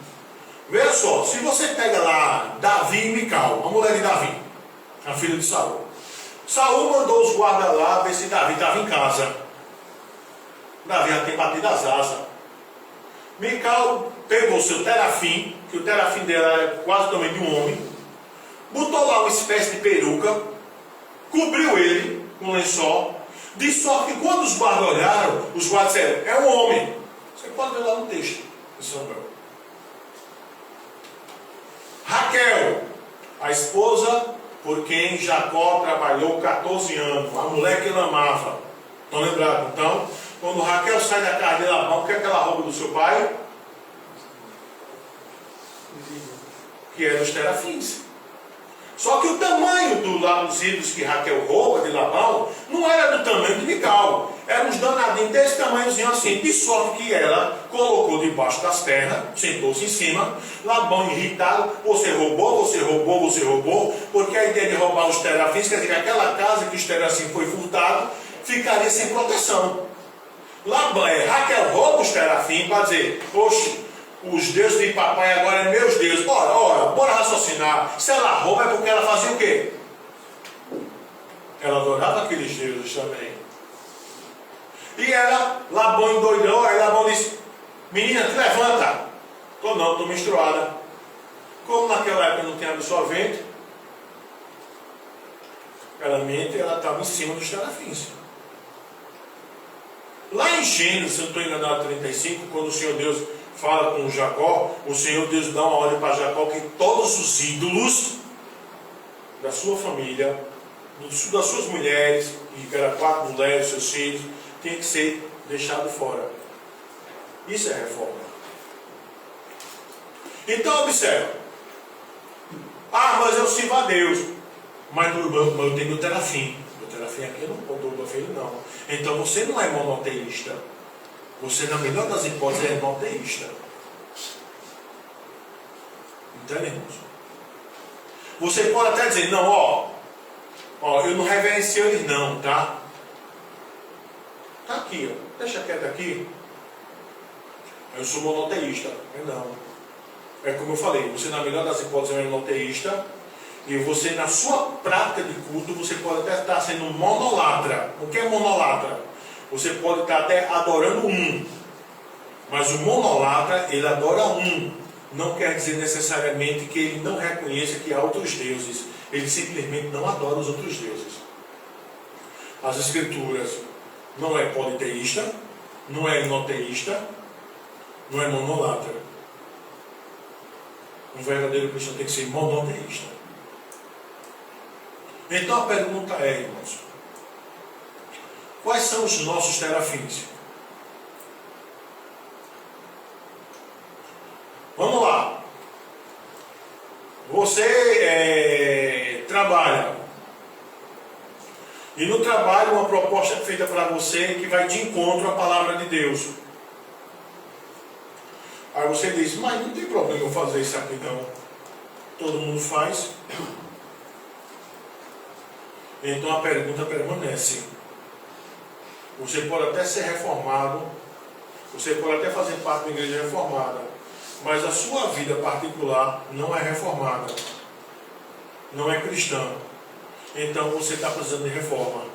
Veja só, se você pega lá Davi e Mical, a mulher de Davi, a filha de Saul. Saul mandou os guardas lá ver se Davi estava em casa. Davi já tem batido as asas. Mical pegou seu terafim, que o terafim dela era quase o tamanho de um homem, botou lá uma espécie de peruca, cobriu ele com um lençol, de sorte que quando os guardas olharam, os guardas disseram, é um homem. Você pode ver lá no texto de Samuel. Raquel, a esposa por quem Jacó trabalhou 14 anos, a mulher que ele amava. Estão lembrados? Então, quando Raquel sai da casa de Labão, o que é que ela rouba do seu pai? Que eram os terafins. Só que o tamanho dos ídolos que Raquel rouba de Labão não era do tamanho de Mical. Eram uns danadinhos desse tamanhozinho assim. De sorte que ela colocou debaixo das pernas, sentou-se em cima. Labão irritado, você roubou, porque a ideia de roubar os terafins quer dizer que aquela casa que os terafins foi furtado ficaria sem proteção. Raquel rouba os terafins para dizer, oxe, os deuses de papai agora é meus deuses. Bora raciocinar. Se ela rouba é porque ela fazia o quê? Ela adorava aqueles deuses também. E ela, Labão endoidou, aí Labão disse, menina, te levanta. Estou menstruada. Como naquela época não tinha absorvente, ela mente e ela estava em cima dos terafins. Lá em Gênesis, se eu não estou enganado, 35, quando o Senhor Deus fala com Jacó, o Senhor Deus dá uma ordem para Jacó que todos os ídolos da sua família, das suas mulheres, que eram 4 mulheres, seus filhos, tinham que ser deixados fora. Isso é reforma. Então observa. Mas eu sirvo a Deus. Mas eu tenho meu terafim. Meu terafim aqui eu não posso do filho, não. Então você não é monoteísta. Você, na melhor das hipóteses, é monoteísta. Entende, irmãos? Você pode até dizer, não, eu não reverencio eles não, tá? Tá aqui, deixa quieto aqui. Eu sou monoteísta. Não. É como eu falei, você na melhor das hipóteses é monoteísta. E você, na sua prática de culto, você pode até estar sendo monolatra. O que é monolatra? Você pode estar até adorando um. Mas o monolatra, ele adora um. Não quer dizer necessariamente que ele não reconheça que há outros deuses. Ele simplesmente não adora os outros deuses. As Escrituras não é politeísta, não é inoteísta, não é monolatra. Um verdadeiro cristão tem que ser monoteísta. Então a pergunta é, irmãos, quais são os nossos terafins? Vamos lá. Você trabalha. E no trabalho uma proposta é feita para você que vai de encontro à palavra de Deus. Aí você diz, mas não tem problema eu fazer isso aqui não. Todo mundo faz. Então a pergunta permanece. Você pode até ser reformado, você pode até fazer parte da igreja reformada, mas a sua vida particular não é reformada, não é cristã. Então você está precisando de reforma.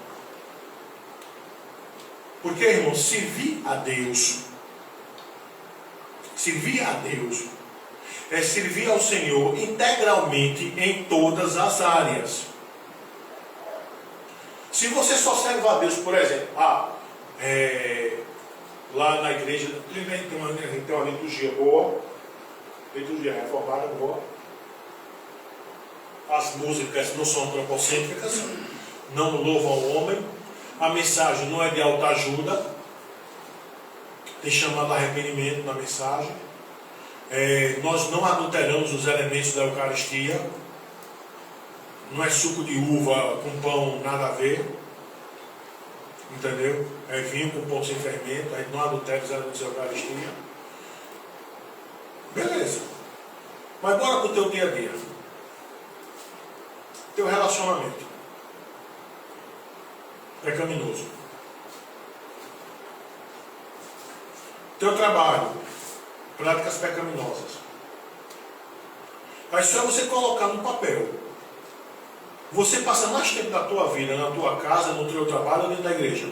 Porque, irmão, servir a Deus é servir ao Senhor integralmente em todas as áreas. Se você só serve a Deus, por exemplo, lá na igreja tem uma liturgia boa, liturgia reformada boa, as músicas não são antropocêntricas, não louvam o homem, a mensagem não é de autoajuda, tem chamado a arrependimento na mensagem, nós não adulteramos os elementos da Eucaristia, não é suco de uva com pão, nada a ver, entendeu? É vinho com pão sem fermento, a gente não adultera os elementos da Eucaristia. Beleza. Mas bora para o teu dia a dia. Teu relacionamento pecaminoso. Teu trabalho, práticas pecaminosas. Aí só você colocar no papel. Você passa mais tempo da tua vida, na tua casa, no teu trabalho ou dentro da igreja?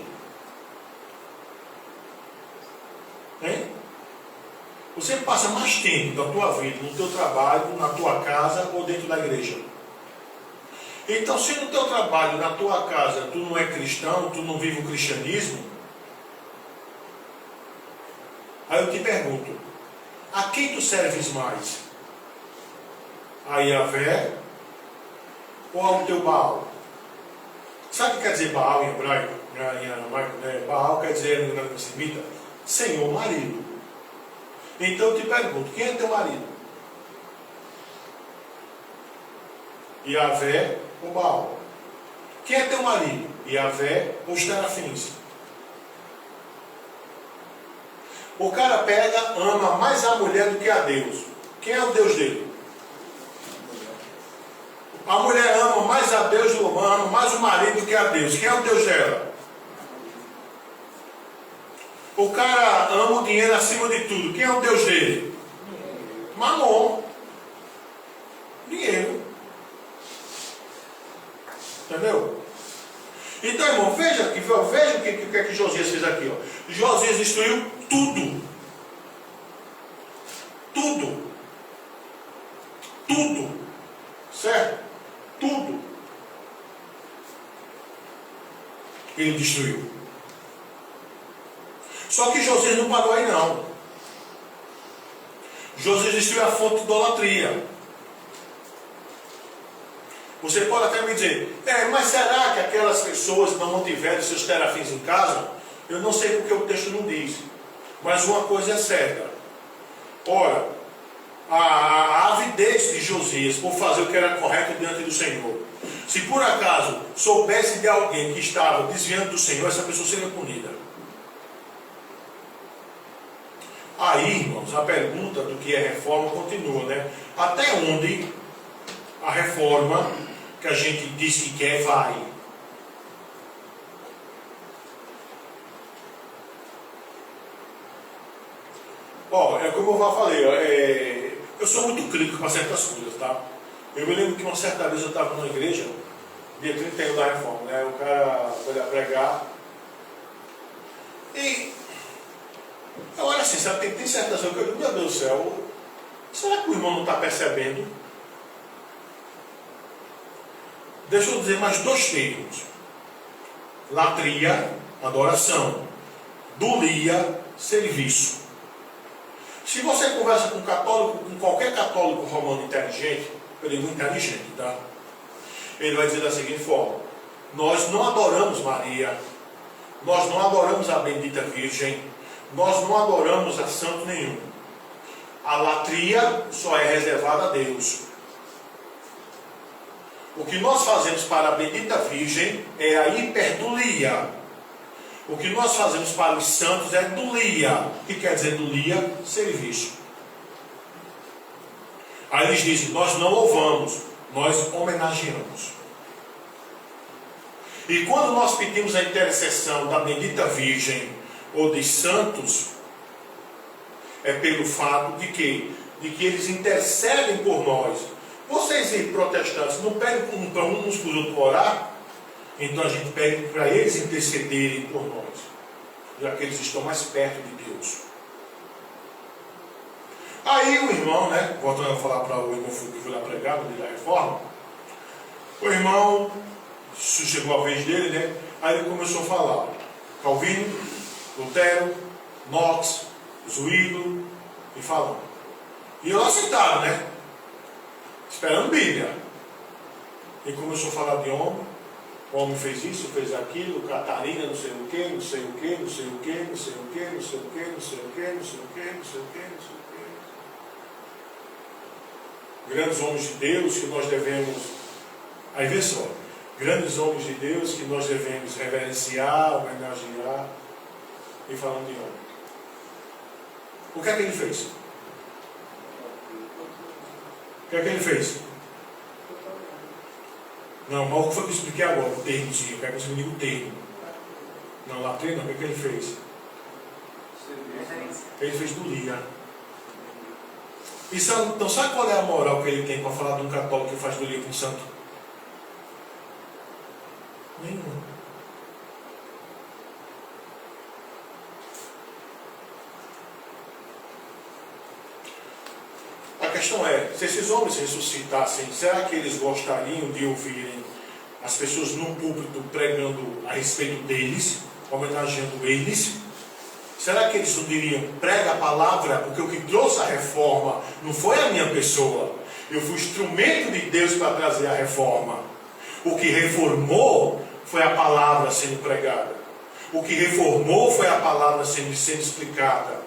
Hein? Você passa mais tempo da tua vida, no teu trabalho, na tua casa ou dentro da igreja? Então, se no teu trabalho, na tua casa, tu não é cristão, tu não vive o cristianismo, aí eu te pergunto, a quem tu serves mais? A Yahvé ou ao teu Baal? Sabe o que quer dizer Baal em hebraico? Em aramaico, né? Baal quer dizer, no semita, Senhor marido. Então eu te pergunto, quem é teu marido? Yahvé ou Baal? Quem é teu marido? Yahvé ou os terafins? O cara pega, ama mais a mulher do que a Deus. Quem é o Deus dele? A mulher ama mais a Deus, ama mais o marido do que a Deus. Quem é o Deus dela? O cara ama o dinheiro acima de tudo. Quem é o Deus dele? Mamon. Dinheiro. Entendeu? Então, irmão, veja o que é que Josias fez aqui. Ó. Josias destruiu tudo. Tudo. Tudo. Certo? Tudo. Ele destruiu. Só que Josias não parou aí não. Josias destruiu a fonte de idolatria. Você pode até me dizer, mas será que aquelas pessoas não tiveram seus terafins em casa? Eu não sei porque o texto não diz. Mas uma coisa é certa. Ora, a avidez de Josias por fazer o que era correto diante do Senhor. Se por acaso soubesse de alguém que estava desviando do Senhor, essa pessoa seria punida. Aí, irmãos, a pergunta do que é reforma continua, né? Até onde a reforma que a gente diz que quer vai? É como eu já falei, eu sou muito crítico para certas coisas, tá? Eu me lembro que uma certa vez eu estava numa igreja, dia 31 da Reforma, né? O cara foi lá pregar. E eu olho assim, sabe, tem certas coisas que eu digo, meu Deus do céu, será que o irmão não está percebendo? Deixa eu dizer mais dois termos. Latria, adoração. Dulia, serviço. Se você conversa com um católico, com qualquer católico romano inteligente, eu digo inteligente, tá? Ele vai dizer da seguinte forma: nós não adoramos Maria, nós não adoramos a bendita Virgem, nós não adoramos a santo nenhum. A latria só é reservada a Deus. O que nós fazemos para a bendita Virgem é a hiperdulia. O que nós fazemos para os santos é dulia. O que quer dizer dulia? Serviço. Aí eles dizem, nós não louvamos, nós homenageamos. E quando nós pedimos a intercessão da bendita Virgem ou dos santos, é pelo fato de que eles intercedem por nós. Vocês aí, protestantes, não pedem para uns para os outros orar? Então a gente pede para eles intercederem por nós, já que eles estão mais perto de Deus. Aí o irmão, né, voltando a falar para o irmão que foi lá pregar no dia da Reforma, o irmão, chegou a vez dele, né, aí ele começou a falar Calvino, Lutero, Knox, Zwingli, e falando. E eu lá sentado, né, esperando Bíblia. Ele começou a falar de homem. O homem fez isso, fez aquilo, Catarina, não sei o que, não sei o que, não sei o que, não sei o que, não sei o que, não sei o que, não sei o que, não sei o que, não sei o que. Grandes homens de Deus que nós devemos. Aí vê só, grandes homens de Deus que nós devemos reverenciar, homenagear, e falando de homem. O que é que ele fez? O que é que ele fez? Não, mas o que foi que eu expliquei agora? O termozinho. Eu quero que você me diga o termo. Não, latria não. O que é que ele fez? Ele fez dulia. Então, sabe qual é a moral que ele tem para falar de um católico que faz dulia com um santo? Nenhuma. A questão é, se esses homens ressuscitassem, será que eles gostariam de ouvirem as pessoas no púlpito pregando a respeito deles, homenageando eles? Será que eles não diriam, prega a palavra, porque o que trouxe a reforma não foi a minha pessoa. Eu fui instrumento de Deus para trazer a reforma. O que reformou foi a palavra sendo pregada. O que reformou foi a palavra sendo explicada.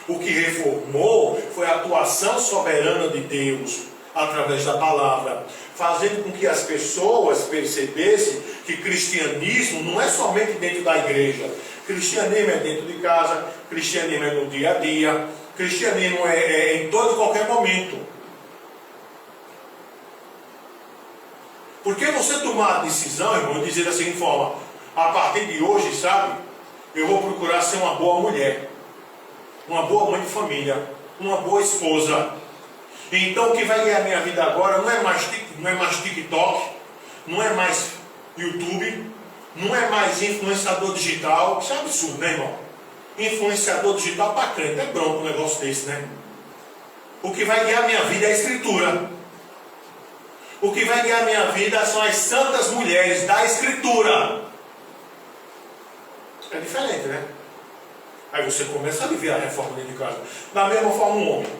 O que reformou foi a atuação soberana de Deus através da palavra, fazendo com que as pessoas percebessem que cristianismo não é somente dentro da igreja. Cristianismo é dentro de casa, cristianismo é no dia a dia, cristianismo é em todo e qualquer momento. Porque você tomar a decisão, irmão, e dizer da seguinte forma: a partir de hoje, sabe, eu vou procurar ser uma boa mulher, uma boa mãe de família, uma boa esposa. Então o que vai ganhar minha vida agora não é mais TikTok, não é mais YouTube, não é mais influenciador digital. Isso é absurdo, né, irmão? Influenciador digital para crente, é bronco um negócio desse, né? O que vai ganhar minha vida é a Escritura. O que vai ganhar minha vida são as santas mulheres da Escritura. É diferente, né? Aí você começa a viver a reforma dentro de casa. Da mesma forma, um homem.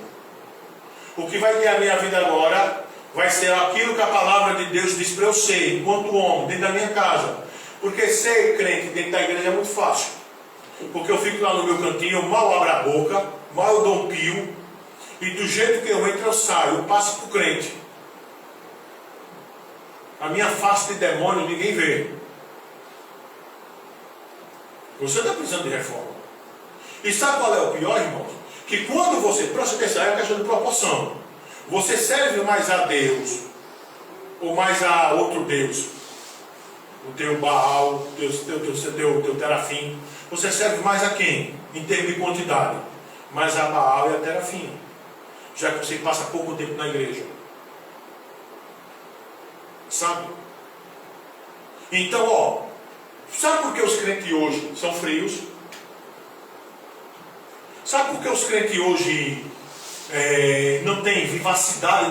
O que vai ganhar minha vida agora vai ser aquilo que a palavra de Deus diz para eu ser, enquanto homem, dentro da minha casa. Porque ser crente dentro da igreja é muito fácil. Porque eu fico lá no meu cantinho, eu mal abro a boca, mal eu dou um pio, e do jeito que eu entro eu saio, eu passo para o crente. A minha face de demônio ninguém vê. Você está precisando de reforma. E sabe qual é o pior, irmãos? Que quando você, presta atenção, é a questão de proporção. Você serve mais a Deus, ou mais a outro Deus, o teu Baal, o teu Terafim. Você serve mais a quem? Em termos de quantidade. Mais a Baal e a Terafim. Já que você passa pouco tempo na igreja. Sabe? Então, ó, sabe por que os crentes hoje são frios? Sabe por que os crentes hoje não têm vivacidade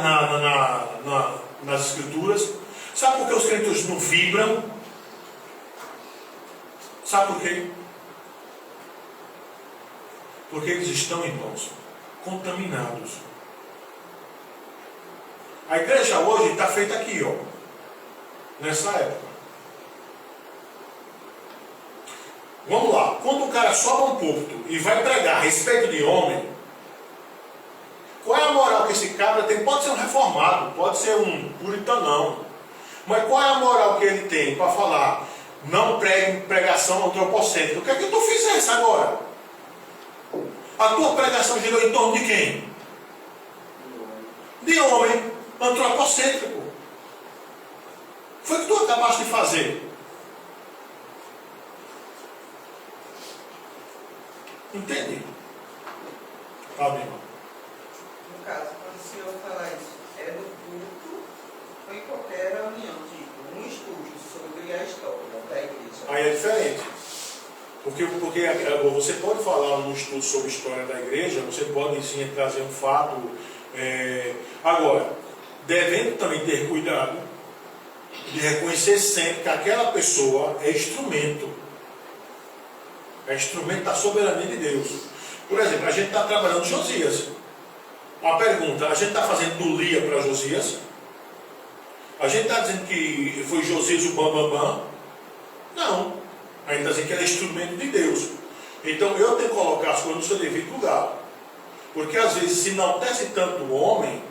nas escrituras? Sabe por que os crentes hoje não vibram? Sabe por quê? Porque eles estão, irmãos, contaminados. A igreja hoje está feita aqui, ó, nessa época. Vamos lá, quando o cara sobe um púlpito e vai pregar a respeito de homem, qual é a moral que esse cara tem? Pode ser um reformado, pode ser um puritanão, mas qual é a moral que ele tem para falar? Não pregue pregação antropocêntrica. O que é que tu fizesse agora? A tua pregação girou em torno de quem? De homem antropocêntrico. Foi o que tu acabaste de fazer. Entende? Amém. No caso, quando o senhor fala isso, é no culto ou em qualquer reunião, tipo, um estudo sobre a história da igreja. Aí é diferente. Porque você pode falar num estudo sobre a história da igreja, você pode sim trazer um fato. Agora, devendo também ter cuidado de reconhecer sempre que aquela pessoa é instrumento. É instrumento da soberania de Deus. Por exemplo, a gente está trabalhando Josias. Uma pergunta, a gente está fazendo do Lia para Josias? A gente está dizendo que foi Josias o bambambam? Não. A gente está dizendo que ele é instrumento de Deus. Então eu tenho que colocar as coisas no seu devido lugar. Porque às vezes se enaltece tanto o homem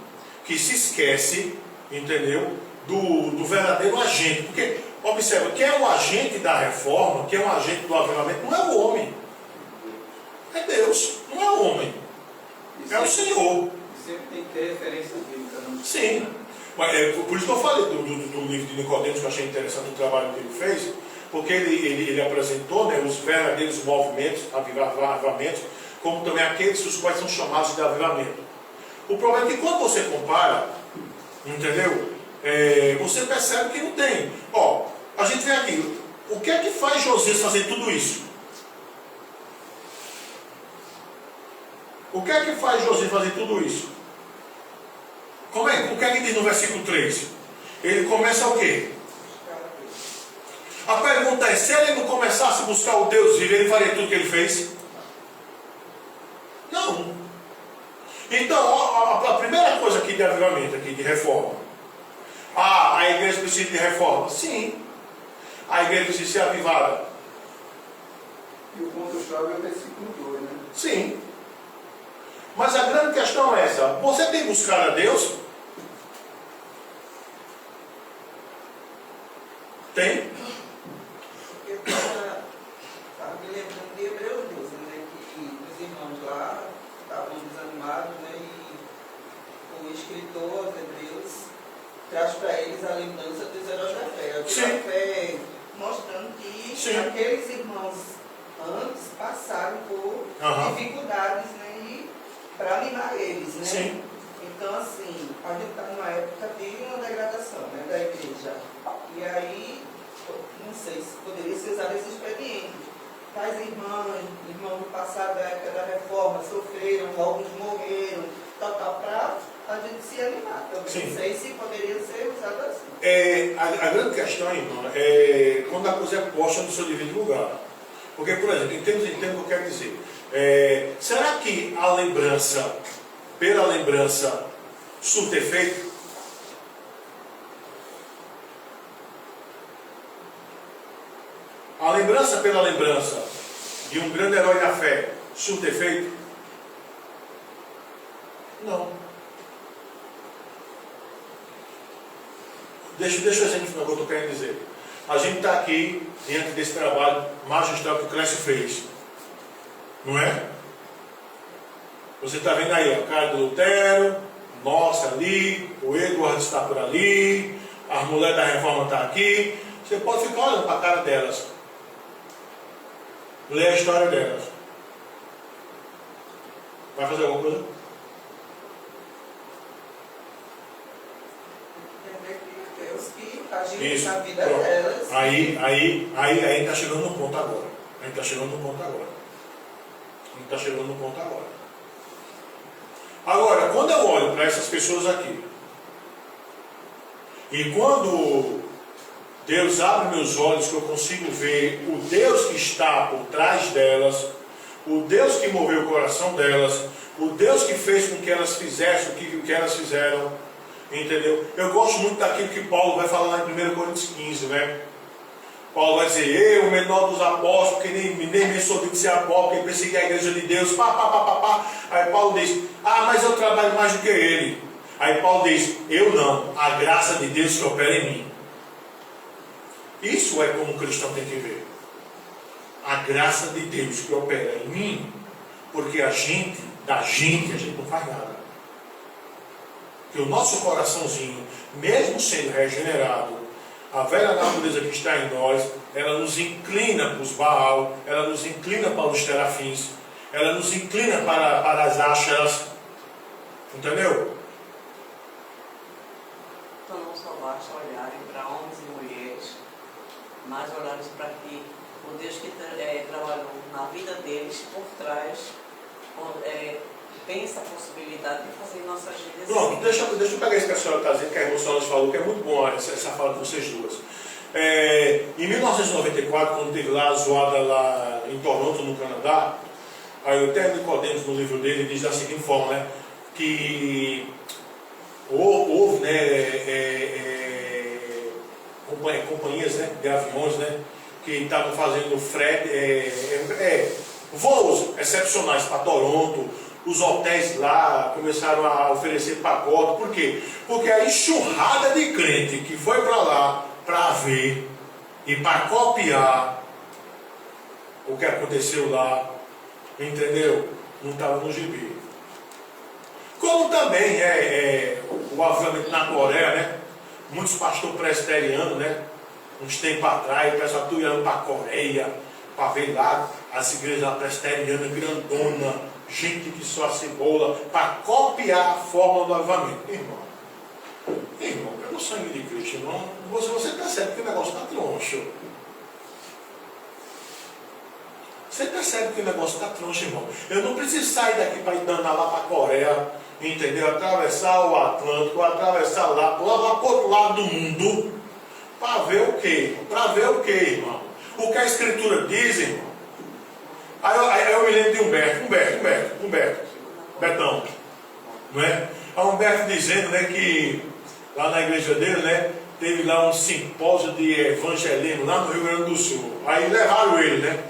que se esquece, entendeu? Do verdadeiro agente. Porque, observa, quem é o agente da reforma, quem é o agente do avivamento, não é o homem. É Deus, não é o homem. É o Senhor. Sempre tem que ter referência bíblica, não? Sim. Mas, por isso que eu falei do livro de Nicodemos, que eu achei interessante o trabalho que ele fez, porque ele apresentou, né, os verdadeiros movimentos, avivamentos, como também aqueles os quais são chamados de avivamento. O problema é que quando você compara, entendeu? Você percebe que não tem. Ó, a gente vê aqui, o que é que faz Josias fazer tudo isso? O que é que faz Josias fazer tudo isso? O que é que diz no versículo 3? Ele começa o quê? A pergunta é, se ele não começasse a buscar o Deus vivo, ele faria tudo o que ele fez? Não. Então, a primeira coisa aqui de avivamento, aqui de reforma. A igreja precisa de reforma? Sim. A igreja precisa ser avivada? E o ponto-chave é o versículo 2, né? Sim. Mas a grande questão é essa. Você tem buscado a Deus? Tem? Eu estava me lembrando de Hebreus 12, né, que os irmãos lá estavam desanimados, né, e o escritor aos Hebreus traz para eles a lembrança dos heróis da fé. A fé mostrando que aqueles irmãos antes passaram por dificuldades, né, para animar eles, né? Sim. Então, assim, a gente está numa época de uma degradação, né, da igreja. E aí, não sei se poderia ser usado esse expediente. Tais irmãos do passado, da época da reforma, sofreram, alguns morreram, para a gente se animar. Eu não sei se poderia ser usado assim. A grande questão, irmão, é quando a coisa é posta no seu devido lugar. Porque, por exemplo, entenda o que eu quero dizer. Será que a lembrança, pela lembrança, surte efeito? A lembrança pela lembrança de um grande herói da fé surte efeito? Não. Deixa o exemplo do que eu estou querendo dizer. A gente está aqui diante desse trabalho magistral que o Clécio fez. Não é? Você está vendo aí, ó, a cara do Lutero, nossa ali, o Edward está por ali, a mulher da reforma está aqui. Você pode ficar olhando para a cara delas. Ler a história delas. Vai fazer alguma coisa? Entender que Deus que agir Isso. na vida Pronto. delas. Aí está chegando no ponto agora. A gente está chegando no ponto agora. Agora, quando eu olho para essas pessoas aqui, e quando Deus abre meus olhos, que eu consigo ver o Deus que está por trás delas, o Deus que moveu o coração delas, o Deus que fez com que elas fizessem o que elas fizeram, entendeu? Eu gosto muito daquilo que Paulo vai falar lá em 1 Coríntios 15, né? Paulo vai dizer, eu, o menor dos apóstolos, que nem me sou de ser apóstolo, que persegui a igreja de Deus, Aí Paulo diz, mas eu trabalho mais do que ele. Aí Paulo diz, eu não, a graça de Deus que opera em mim. Isso é como um cristão tem que ver. A graça de Deus que opera em mim, porque a gente não faz nada. Que o nosso coraçãozinho, mesmo sendo regenerado, a velha natureza que está em nós, ela nos inclina para os Baal, ela nos inclina para os terafins, ela nos inclina para as Acheras. Entendeu? Então não só basta olharem para homens e mulheres, mas olharmos para que o Deus que trabalhou na vida deles por trás pensa a possibilidade de fazer nossas vidas. Pronto, deixa eu pegar isso que a senhora está dizendo, que a irmã Solange falou, que é muito bom essa fala de vocês duas. Em 1994, quando teve lá a zoada lá em Toronto, no Canadá, aí o Terry Nicodemus, no livro dele, diz da seguinte forma, né, que houve, companhias, né, de aviões, né, que estavam fazendo voos excepcionais para Toronto. Os hotéis lá começaram a oferecer pacote. Por quê? Porque a enxurrada de crente que foi para lá para ver e para copiar o que aconteceu lá, entendeu? Não estava no gibi. Como também o avivamento na Coreia, né? Muitos pastores presbiterianos, né? Uns tempos atrás, o pessoal tudo indo para a Coreia para ver lá as igrejas presbiterianas grandona, gente que só a cebola, para copiar a forma do avivamento. Irmão, pelo sangue de Cristo, irmão, você percebe que o negócio está troncho. Você percebe que o negócio está troncho, irmão. Eu não preciso sair daqui para ir danar lá para a Coreia, entendeu? Atravessar o Atlântico, atravessar lá para o outro lado do mundo, para ver o quê? Para ver o quê, irmão? O que a Escritura diz, irmão? Aí eu me lembro de Humberto, Betão, não é? A Humberto dizendo, né, que lá na igreja dele, né, teve lá um simpósio de evangelismo lá no Rio Grande do Sul. Aí levaram ele, né?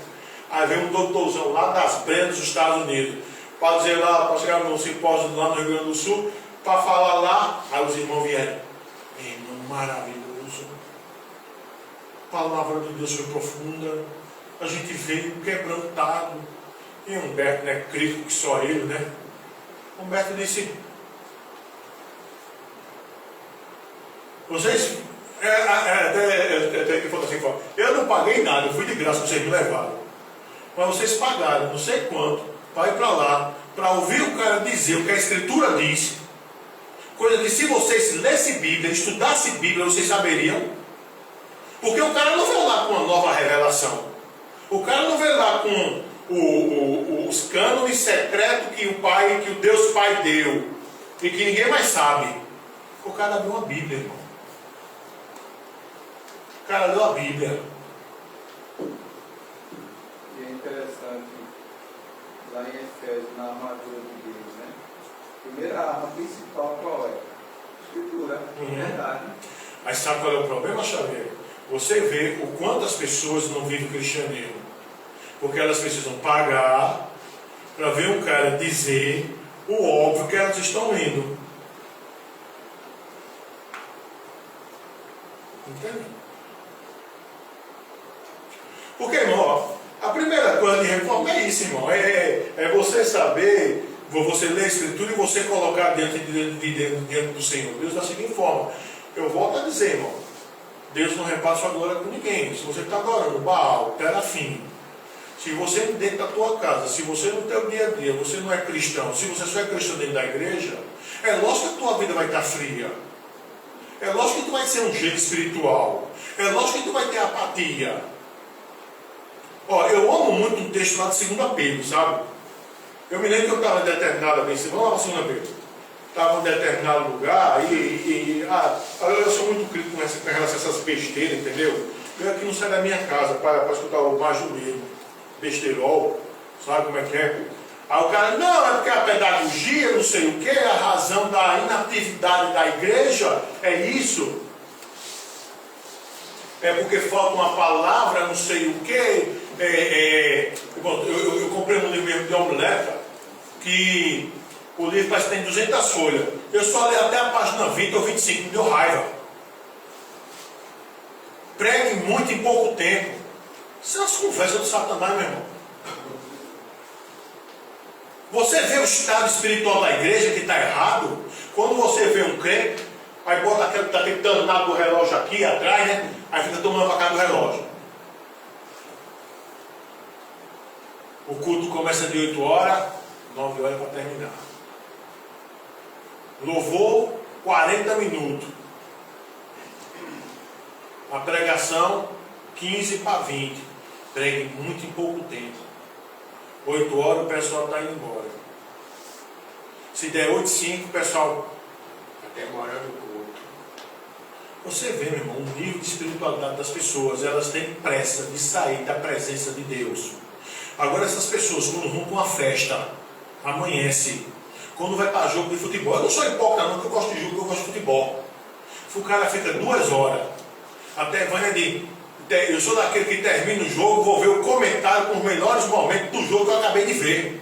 Aí veio um doutorzão lá das Brennans dos Estados Unidos para dizer lá, para chegar no simpósio lá no Rio Grande do Sul, para falar lá. Aí os irmãos vieram, irmão, maravilhoso, a palavra de Deus foi profunda, a gente veio quebrantado. E Humberto, né, crítico que só ele, né? Humberto disse, vocês, até que falou assim, eu não paguei nada, eu fui de graça, vocês me levaram. Mas vocês pagaram não sei quanto para ir para lá, para ouvir o cara dizer o que a Escritura diz, coisa que se vocês lessem Bíblia, estudassem Bíblia, vocês saberiam. Porque o cara não veio lá com uma nova revelação. O cara não veio lá com os cânones secretos que o Deus Pai deu e que ninguém mais sabe. O cara abriu uma Bíblia, irmão. O cara leu a Bíblia. E é interessante, lá em Efésios, na armadura de Deus, né? A primeira arma principal qual é? Escritura, verdade. Mas sabe qual é o problema, Xavier? Você vê o quanto as pessoas não vivem o cristianismo. Porque elas precisam pagar para ver um cara dizer o óbvio que elas estão lendo. Entende? Porque, irmão, a primeira coisa de reforma é isso, irmão. É você saber, você ler a Escritura e você colocar diante do Senhor. Deus da seguinte forma. Eu volto a dizer, irmão. Deus não repassa sua glória com ninguém. Se você está adorando Baal, Terafim, se você dentro da tua casa, se você no teu dia a dia, você não é cristão, se você só é cristão dentro da igreja, é lógico que a tua vida vai estar fria. É lógico que tu vai ser um jeito espiritual. É lógico que tu vai ter apatia. Ó, eu amo muito um texto lá de 2 Pedro, sabe? Eu me lembro que eu estava em determinada vez, vamos lá para 2 Pedro. Estava em um determinado lugar eu sou muito crítico com relação a essas besteiras, entendeu? Eu aqui não saio da minha casa para escutar o bajuleiro, besteirol, sabe como é que é? Aí o cara, não, é porque a pedagogia, não sei o que, a razão da inatividade da igreja é isso. É porque falta uma palavra, não sei o que. Eu comprei um livro mesmo de omeleta, que o livro parece que tem 200 folhas. Eu só li até a página 20 ou 25, me deu raiva. Pregue muito em pouco tempo. Isso é umas conversas do Satanás, meu irmão. Você vê o estado espiritual da igreja que está errado, quando você vê um crente, aí bota aquele danado do relógio aqui atrás, né? Aí fica tomando para cá do relógio. O culto começa de 8 horas, 9 horas para terminar. Louvor, 40 minutos. A pregação, 15 para 20. Pregue muito em pouco tempo. 8 horas o pessoal está indo embora. Se der 8h05, o pessoal está demorando o culto. Você vê, meu irmão, o nível de espiritualidade das pessoas. Elas têm pressa de sair da presença de Deus. Agora essas pessoas, quando vão para uma festa, amanhece. Quando vai para jogo de futebol, eu não sou hipócrita não, que eu gosto de jogo, eu gosto de futebol. O cara fica 2 horas. Até vai eu sou daquele que termina o jogo, vou ver o comentário com os melhores momentos do jogo que eu acabei de ver.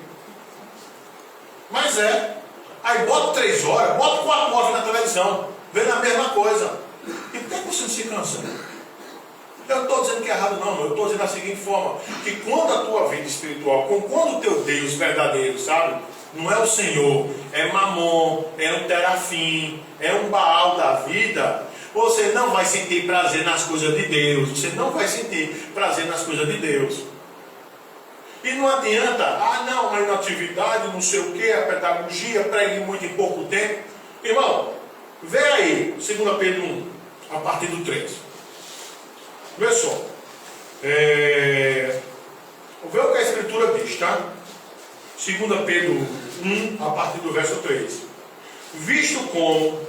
Mas aí bota 3 horas, bota 4 horas na televisão, vendo a mesma coisa. E por que você não se cansa? Eu não estou dizendo que é errado não, eu estou dizendo da seguinte forma, que quando a tua vida espiritual, quando o teu Deus verdadeiro, sabe? Não é o Senhor, é Mamon, é um Terafim, é um Baal da vida. Você não vai sentir prazer nas coisas de Deus. Você não vai sentir prazer nas coisas de Deus. E não adianta, não, a inatividade, não sei o que, a pedagogia, pregue muito em pouco tempo. Irmão, vê aí, 2 Pedro 1, a partir do 3. Vê só. Vê o que a Escritura diz, tá? 2 Pedro 1, a partir do verso 3. Visto como,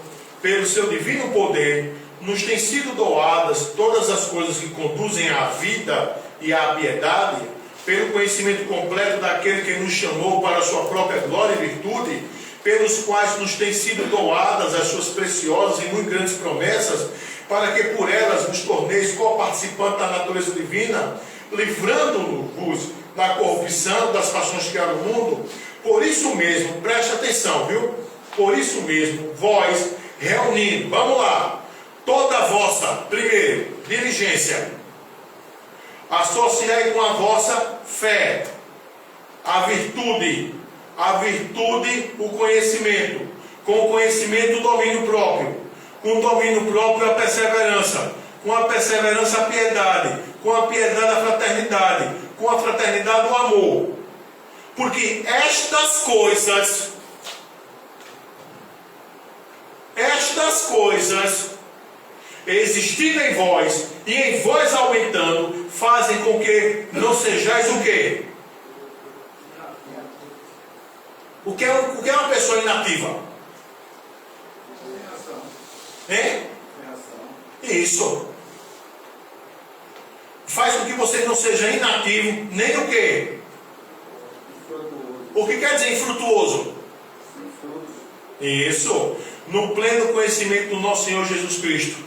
pelo seu divino poder, nos têm sido doadas todas as coisas que conduzem à vida e à piedade, pelo conhecimento completo daquele que nos chamou para a sua própria glória e virtude, pelos quais nos têm sido doadas as suas preciosas e muito grandes promessas, para que por elas nos torneis coparticipantes da natureza divina, livrando-vos da corrupção, das paixões que há no mundo. Por isso mesmo, preste atenção, viu? Por isso mesmo, vós, reunindo, vamos lá, toda a vossa, primeiro, diligência, associai com a vossa fé, a virtude, o conhecimento, com o conhecimento o domínio próprio, com o domínio próprio a perseverança, com a perseverança a piedade, com a piedade a fraternidade, com a fraternidade o amor. Porque estas coisas, existindo em vós e em vós aumentando, fazem com que não sejais o quê? O que é uma pessoa inativa? Hein? Isso. Faz com que você não seja inativo, nem o quê? O que quer dizer infrutuoso? Isso. No pleno conhecimento do nosso Senhor Jesus Cristo.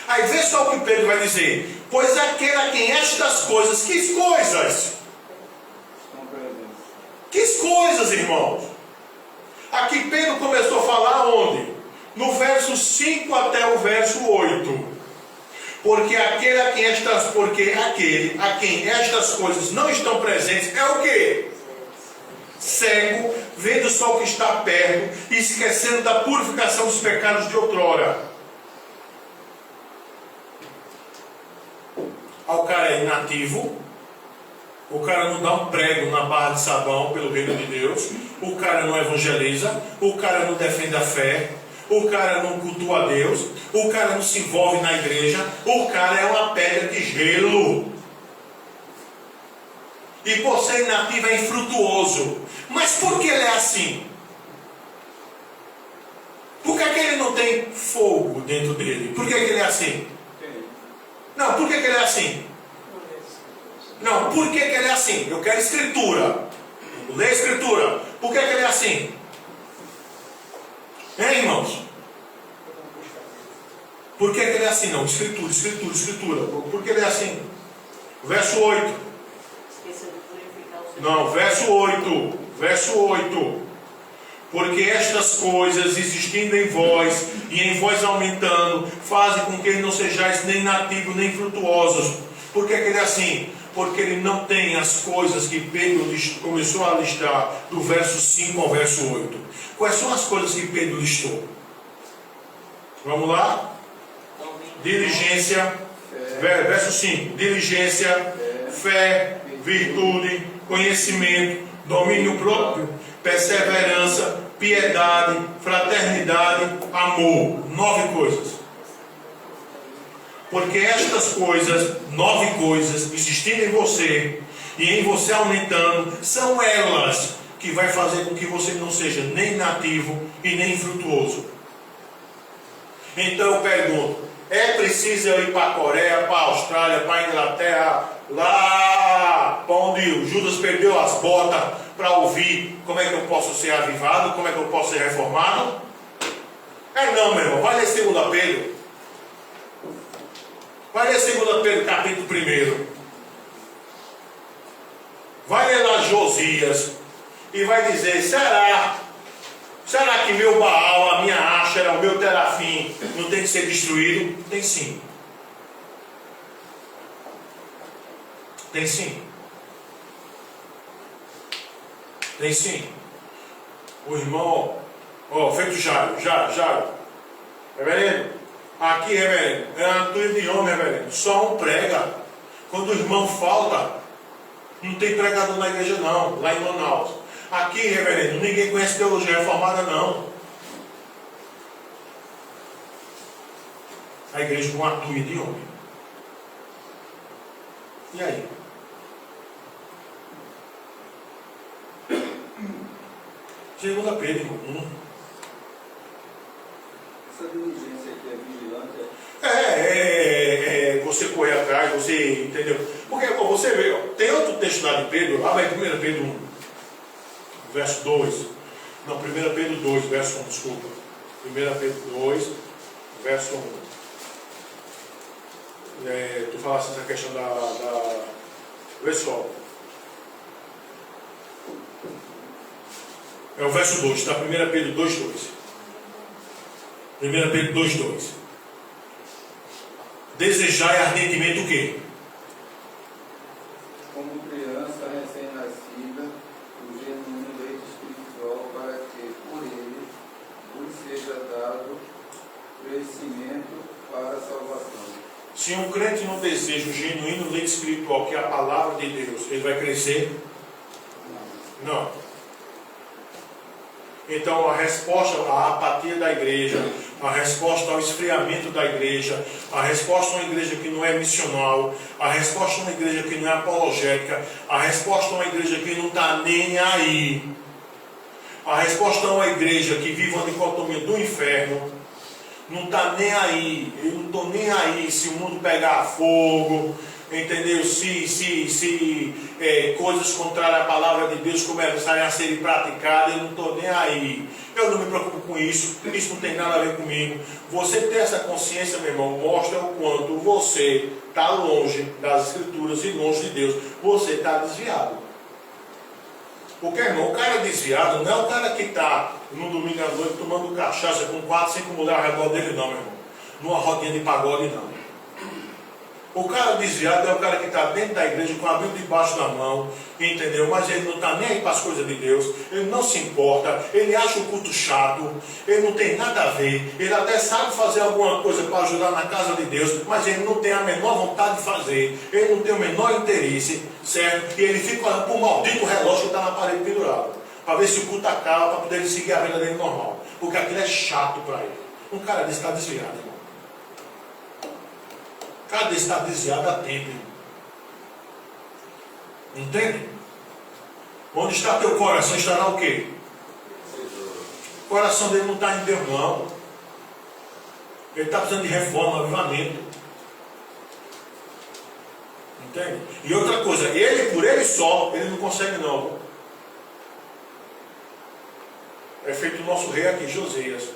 Aí vê só o que Pedro vai dizer. Pois aquele a quem estas coisas, que coisas? Que coisas, irmãos? Aqui Pedro começou a falar onde? No verso 5 até o verso 8. Porque aquele a quem estas coisas não estão presentes é o quê? Cego, vendo só o que está perto e esquecendo da purificação dos pecados de outrora. O cara é inativo, o cara não dá um prego na barra de sabão pelo reino de Deus, o cara não evangeliza, o cara não defende a fé, o cara não cultua a Deus, o cara não se envolve na igreja, o cara é uma pedra de gelo. E por ser inativo é infrutuoso. Mas por que ele é assim? Por que ele não tem fogo dentro dele? Por que ele é assim? Não, por que ele é assim? Não, por que ele é assim? Eu quero escritura. Lê a escritura. Por que ele é assim? Hein, irmãos? Por que ele é assim? Não, escritura, escritura, escritura. Por que ele é assim? Verso 8. Esqueceu de purificar o seu. Não, verso 8. Verso 8. Porque estas coisas existindo em vós e em vós aumentando, fazem com que não sejais nem nativos nem frutuosos. Por que ele é assim? Porque ele não tem as coisas que Pedro começou a listar do verso 5 ao verso 8. Quais são as coisas que Pedro listou? Vamos lá? Diligência, verso 5. Diligência, fé, virtude, conhecimento, domínio próprio, perseverança, piedade, fraternidade, amor. 9 coisas. Porque estas coisas, 9 coisas, existindo em você e em você aumentando, são elas que vai fazer com que você não seja nem nativo e nem frutuoso. Então eu pergunto, é preciso eu ir para a Coreia, para a Austrália, para a Inglaterra, lá para onde o Judas perdeu as botas, para ouvir como é que eu posso ser avivado, como é que eu posso ser reformado? Não, meu irmão, vai ler 2 Pedro. Vai ler 2 Pedro, capítulo 1. Vai ler lá Josias e vai dizer, será que meu Baal, a minha Áshera, o meu Terafim não tem que ser destruído? Tem sim. Tem sim. Tem sim. O irmão, feito Jairo. Reverendo, aqui, reverendo, é uma turma de homem, reverendo. Só um prega. Quando o irmão falta, não tem pregador na igreja não, lá em Manaus. Aqui, reverendo, ninguém conhece teologia reformada não. A igreja com uma turma de homem. E aí? Segunda Pedro, irmão. Essa diligência aqui é vigilante? Você correr atrás, você entendeu? Porque você vê, tem outro texto lá de Pedro, lá vai 1 Pedro 1, verso 2. Não, 1 Pedro 2, verso 1, desculpa. 1 Pedro 2, verso 1. Tu falaste essa questão da... Vê só. É o verso 2, tá? 1 Pedro 2, 2. 1 Pedro 2, 2. Desejai ardentemente o quê? Como criança recém-nascida, o genuíno leite espiritual, para que por ele vos seja dado crescimento para a salvação. Se um crente não deseja o genuíno leite espiritual, que é a palavra de Deus, ele vai crescer? Não. Então a resposta à apatia da igreja, a resposta ao esfriamento da igreja, a resposta a uma igreja que não é missional, a resposta a uma igreja que não é apologética, a resposta a uma igreja que não está nem aí, a resposta a uma igreja que vive uma dicotomia do inferno, não está nem aí, eu não estou nem aí se o mundo pegar fogo, entendeu? Se coisas contrárias à palavra de Deus começarem a serem praticadas, eu não estou nem aí. Eu não me preocupo com isso, isso não tem nada a ver comigo. Você ter essa consciência, meu irmão, mostra o quanto você está longe das Escrituras e longe de Deus. Você está desviado. Porque, irmão, o cara desviado não é o cara que está no domingo à noite tomando cachaça com 4, 5 mulheres ao redor dele, não, meu irmão. Numa rodinha de pagode, não. O cara desviado é o cara que está dentro da igreja com a Bíblia debaixo da mão, entendeu? Mas ele não está nem aí para as coisas de Deus, ele não se importa, ele acha o culto chato, ele não tem nada a ver, ele até sabe fazer alguma coisa para ajudar na casa de Deus, mas ele não tem a menor vontade de fazer, ele não tem o menor interesse, certo? E ele fica olhando para o maldito relógio que está na parede pendurado, para ver se o culto acaba, para poder seguir a vida dele normal, porque aquilo é chato para ele. Um cara desse está desviado, irmão. Um cara desse está desviado há tempo, irmão. Entende? Onde está teu coração, estará o quê? O coração dele não está em Deus, não. Ele está precisando de reforma, avivamento. Entende? E outra coisa, ele por ele só, ele não consegue não. É feito o nosso rei aqui, Josias.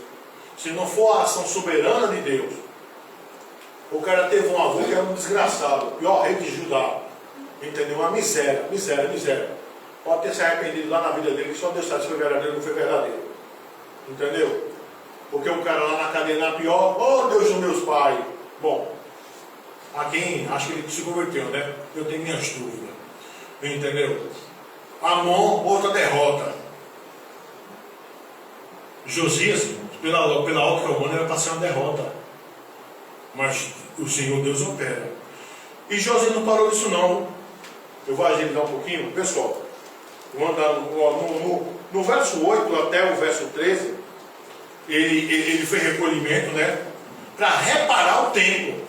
Se não for a ação soberana de Deus, o cara teve um avô que era um desgraçado, o pior rei de Judá. Entendeu? Uma miséria, miséria, miséria. Pode ter se arrependido lá na vida dele, que só Deus sabe se foi verdadeiro ou não foi verdadeiro. Entendeu? Porque o cara lá na cadeia na pior, oh Deus dos meus pais. Bom, a quem acho que ele se converteu, né? Eu tenho minhas dúvidas. Entendeu? Amon, outra derrota. Josias, pela alta que eu mando, era para ser uma derrota. Mas o Senhor Deus opera. E Josias não parou disso não. Eu vou agilizar um pouquinho. Pessoal, vou andar no verso 8 até o verso 13, ele fez recolhimento, né? Para reparar o templo.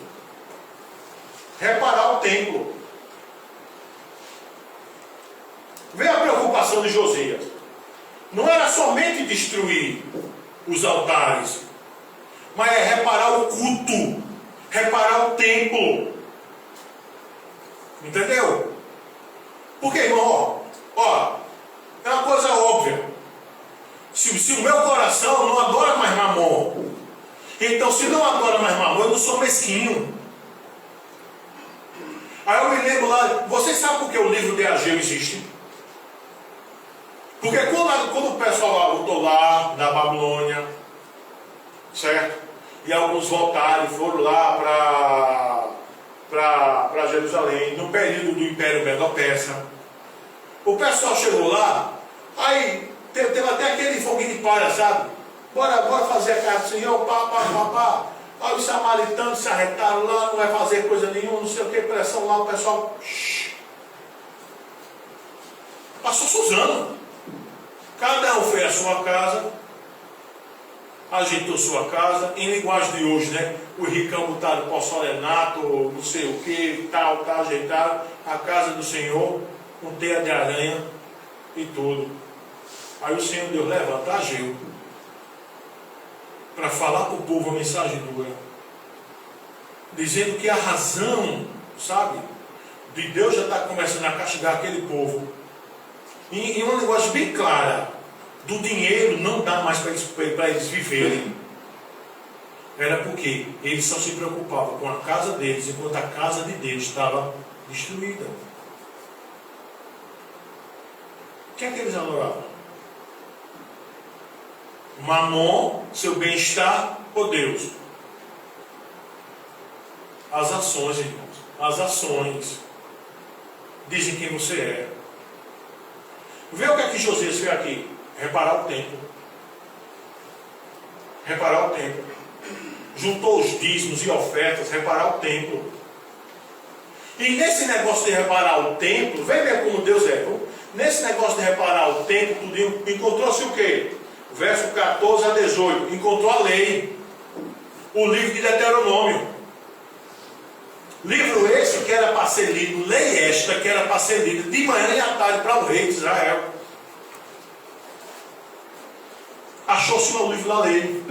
Reparar o templo. Vê a preocupação de Josias. Não era somente destruir os altares, mas é reparar o culto, reparar o templo. Entendeu? Porque, irmão, ó, é uma coisa óbvia. Se o meu coração não adora mais Mamon, então se não adora mais Mamon, eu não sou mesquinho. Aí eu me lembro lá, vocês sabem por que o livro de Ageu existe? Porque quando o pessoal voltou lá da Babilônia, certo? E alguns voltaram e foram lá para Jerusalém, no período do Império Medo-Persa. O pessoal chegou lá, aí teve até aquele foguinho de palha, sabe? Bora fazer a casa do Senhor, pá. Aí os samaritanos se arretaram lá, não vai fazer coisa nenhuma, não sei o que, pressão lá, o pessoal... Passou Suzano. Cada um foi à sua casa, ajeitou sua casa, em linguagem de hoje, né? O ricão botaram porcelanato, não sei o que, tal, ajeitaram a casa do Senhor, com teia de aranha e tudo. Aí o Senhor Deus levanta Ageu para falar para o povo a mensagem dura, dizendo que a razão, sabe, de Deus já está começando a castigar aquele povo. Em uma linguagem bem clara, do dinheiro não dá mais para eles viverem. Era porque eles só se preocupavam com a casa deles, enquanto a casa de Deus estava destruída. O que é que eles adoravam? Mamon, seu bem-estar, ou Deus? As ações, irmãos. As ações dizem quem você é. Vê o que é que Josias fez aqui. Reparar o templo. Reparar o templo. Juntou os dízimos e ofertas. Reparar o templo. E nesse negócio de reparar o templo, vem ver como Deus é. Nesse negócio de reparar o templo, encontrou-se o quê? Verso 14 a 18. Encontrou a lei. O livro de Deuteronômio. Livro esse que era para ser lido, lei esta que era para ser lida de manhã e à tarde para o rei de Israel. Achou-se o livro da lei.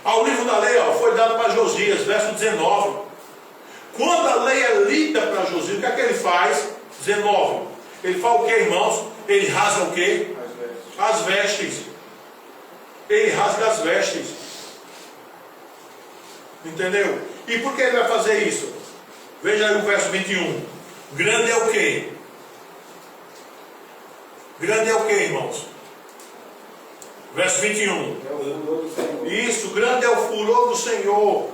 O livro da lei foi dado para Josias, verso 19. Quando a lei é lida para Josias, o que é que ele faz? 19. Ele faz o que, irmãos? Ele rasga o que? As vestes. Ele rasga as vestes. Entendeu? E por que ele vai fazer isso? Veja aí o verso 21. Grande é o que? Grande é o que, irmãos? Verso 21. Isso, grande é o furor do Senhor,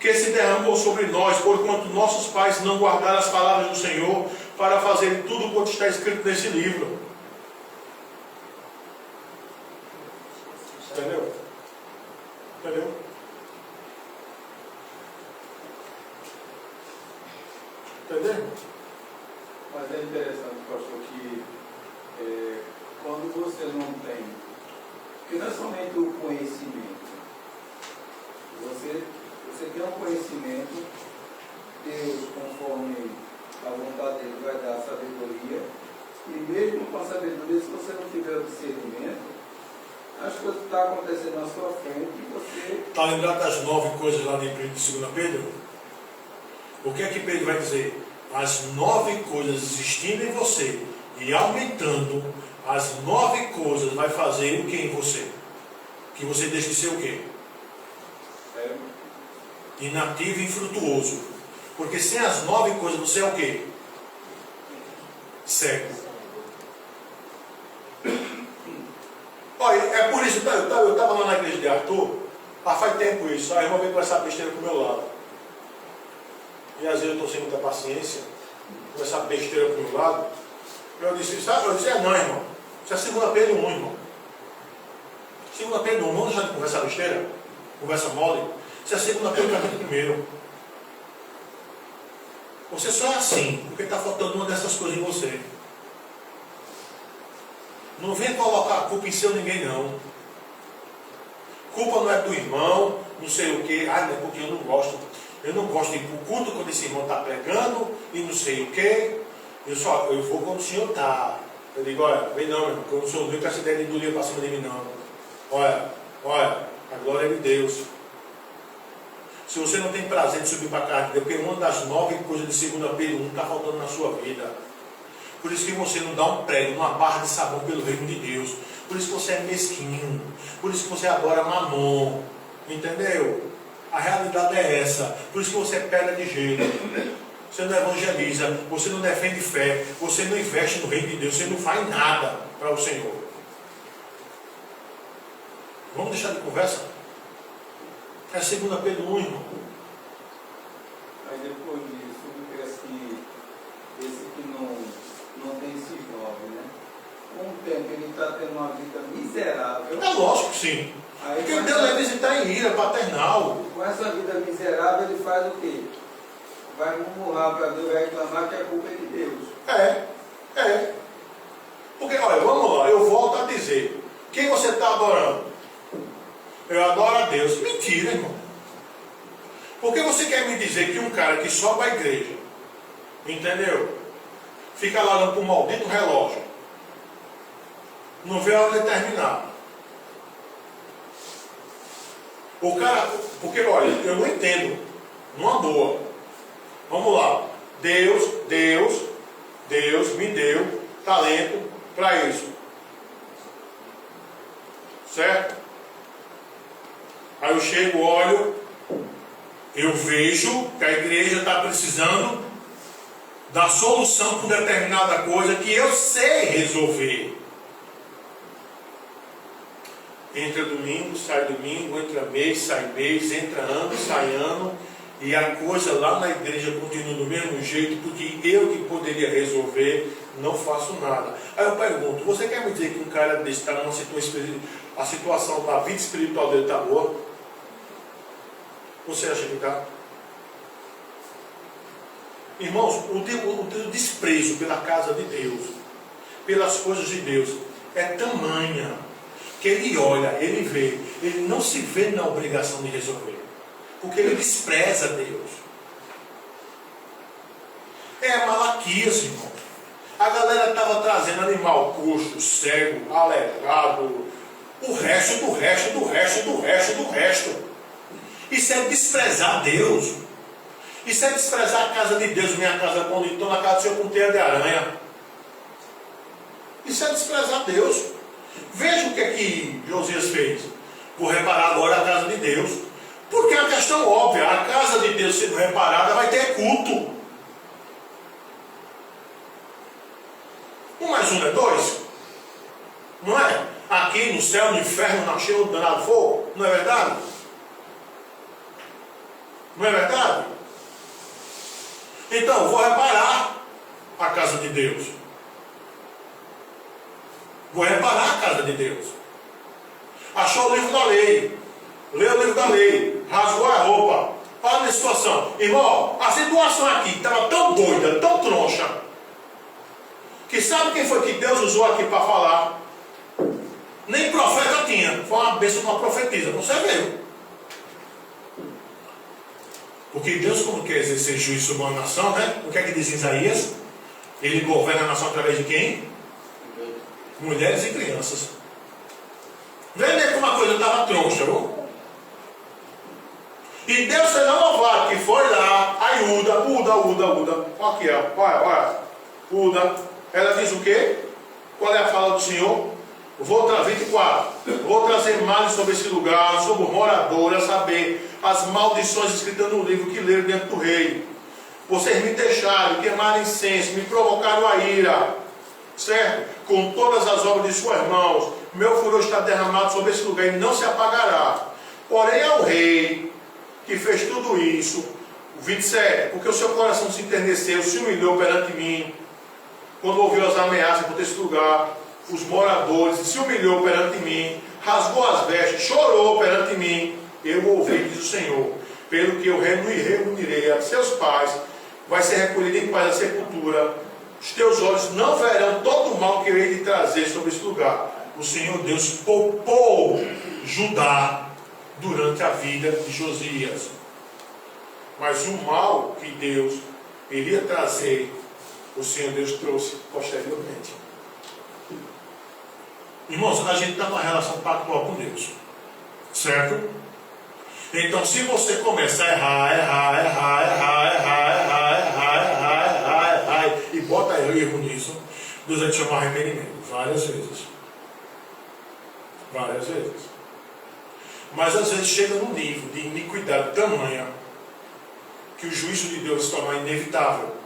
que se derramou sobre nós, porquanto nossos pais não guardaram as palavras do Senhor, para fazerem tudo quanto está escrito nesse livro. Entendeu? Entendeu? Entendeu? Mas é interessante, pastor, que quando você não tem Porque não é somente o conhecimento. Você tem um conhecimento, Deus, conforme a vontade dele, vai dar sabedoria. E mesmo com a sabedoria, se você não tiver o discernimento, as coisas estão acontecendo na sua frente e você... Está lembrado das 9 coisas lá de 2 Pedro? O que é que Pedro vai dizer? As 9 coisas existindo em você e aumentando, as 9 coisas vai fazer o que em você? Que você deixe de ser o quê? Inativo e infrutuoso. Porque sem as 9 coisas você é o quê? Cego. Olha, é por isso, eu estava lá na igreja de Arthur, faz tempo isso, a irmã veio com essa besteira pro meu lado. E às vezes eu estou sem muita paciência, com essa besteira pro meu lado. Eu disse, não, irmão, isso é 2 Pedro 1, irmão. 2 Pedro 1, vamos deixar de conversar besteira? Conversa mole? Isso é 2 Pedro capítulo 1. Você só é assim, porque está faltando uma dessas coisas em você. Não venha colocar a culpa em seu ninguém, não. Culpa não é do irmão, não sei o quê. Ah, não é porque eu não gosto. Eu não gosto de ir para o culto quando esse irmão está pregando e não sei o quê. Eu vou quando o senhor está. Eu digo, olha, vem não, meu irmão, quando o senhor vem com essa ideia de endurecer para cima de mim, não. Olha, a glória é de Deus. Se você não tem prazer de subir para cá, porque uma das 9 coisas de 2 Pedro 1 está faltando na sua vida. Por isso que você não dá um prego, uma barra de sabão pelo reino de Deus. Por isso que você é mesquinho. Por isso que você adora mamon. Entendeu? A realidade é essa. Por isso que você é pedra de gelo. Você não evangeliza, você não defende fé, você não investe no reino de Deus, você não faz nada para o Senhor. Vamos deixar de conversa? É 2 Pedro 1, irmão. Aí depois disso, parece que esse que não tem esses 9, né? Com o tempo ele está tendo uma vida miserável. É lógico que sim. Aí, porque Deus vai visitar em ira paternal. Com essa vida miserável ele faz o quê? Vai murmurar para Deus, vai reclamar que a culpa é de Deus. É. Porque, olha, vamos lá, eu volto a dizer. Quem você está adorando? Eu adoro a Deus. Mentira, irmão. Por que você quer me dizer que um cara que sobe à igreja, entendeu? Fica lá olhando para um maldito relógio, não vê a hora de terminar. O cara, porque olha, eu não entendo, numa boa. Vamos lá. Deus me deu talento para isso. Certo? Aí eu chego, olho, eu vejo que a igreja está precisando da solução para determinada coisa que eu sei resolver. Entra domingo, entra mês, sai mês, entra ano, sai ano, e a coisa lá na igreja continua do mesmo jeito, porque eu que poderia resolver, não faço nada. Aí eu pergunto, você quer me dizer que um cara desse está numa situação, a situação da vida espiritual dele está boa? Você acha que está? Irmãos, o desprezo pela casa de Deus, pelas coisas de Deus, é tamanha, que ele olha, ele vê, ele não se vê na obrigação de resolver, porque ele despreza Deus. É Malaquias, irmão. A galera estava trazendo animal coxo, cego, aleijado, o resto. Isso é desprezar Deus. Isso é desprezar a casa de Deus. Minha casa, quando estou na casa do Senhor com teia de aranha. Isso é desprezar Deus. Veja o que é que Josias fez. Vou reparar agora a casa de Deus. Porque é uma questão óbvia. A casa de Deus sendo reparada vai ter culto. 1 mais 1 é 2. Não é? Aqui no céu, no inferno, na cheia do danado fogo. Não é verdade? Não é verdade? Então, vou reparar a casa de Deus. Vou reparar a casa de Deus. Achou o livro da lei. Leu o livro da lei. Rasgou a roupa. Olha a minha situação. Irmão, a situação aqui estava tão doida, tão troncha, que sabe quem foi que Deus usou aqui para falar? Nem profeta tinha. uma bênção numa profetisa. Você veio. Porque Deus, como quer exercer juízo sobre uma nação, né? O que é que diz Isaías? Ele governa a nação através de quem? Mulheres e crianças. Vê como a coisa estava troncha, viu? E Deus fez a louvada, que foi lá, a Uda. Aqui, ó, olha. Uda. Ela diz o quê? Qual é a fala do Senhor? Vou trazer 24. Vou trazer males sobre esse lugar, sobre o morador, a saber, as maldições escritas no livro que leram dentro do rei. Vocês me deixaram, queimaram incenso, me provocaram a ira, certo? Com todas as obras de suas mãos, meu furor está derramado sobre esse lugar e não se apagará. Porém ao rei que fez tudo isso, o 27, porque o seu coração se enterneceu, se humilhou perante mim, quando ouviu as ameaças contra esse lugar, os moradores, se humilhou perante mim, rasgou as vestes, chorou perante mim, eu ouvi, diz o Senhor, pelo que eu reunirei a seus pais, vai ser recolhido em paz à sepultura, os teus olhos não verão todo o mal que eu hei de trazer sobre esse lugar. O Senhor Deus poupou Judá durante a vida de Josias, mas o mal que Deus iria trazer, o Senhor Deus trouxe posteriormente. Irmãos, a gente está numa relação pactual com Deus, certo? Então, se você começar a errar, e bota erro nisso, Deus vai te chamar arrependimento várias vezes. Mas às vezes chega num nível de iniquidade tamanha que o juízo de Deus se torna inevitável.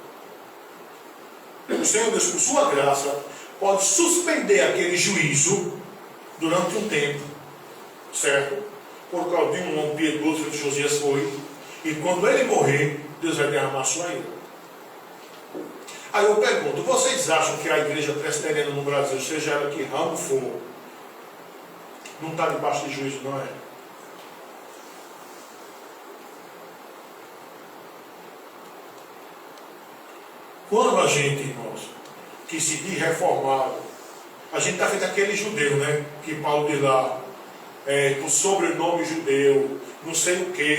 O Senhor Deus, por sua graça, pode suspender aquele juízo durante um tempo, certo? Por causa de um homem piedoso que Josias foi, e quando ele morrer, Deus vai derramar sua ira. Aí eu pergunto, vocês acham que a igreja presbiteriana no Brasil, seja ela que ramo for, não está debaixo de juízo, não é? Quando a gente, irmãos, que se diz reformado, a gente está feito aquele judeu, né? Que Paulo diz lá, com sobrenome judeu, não sei o que,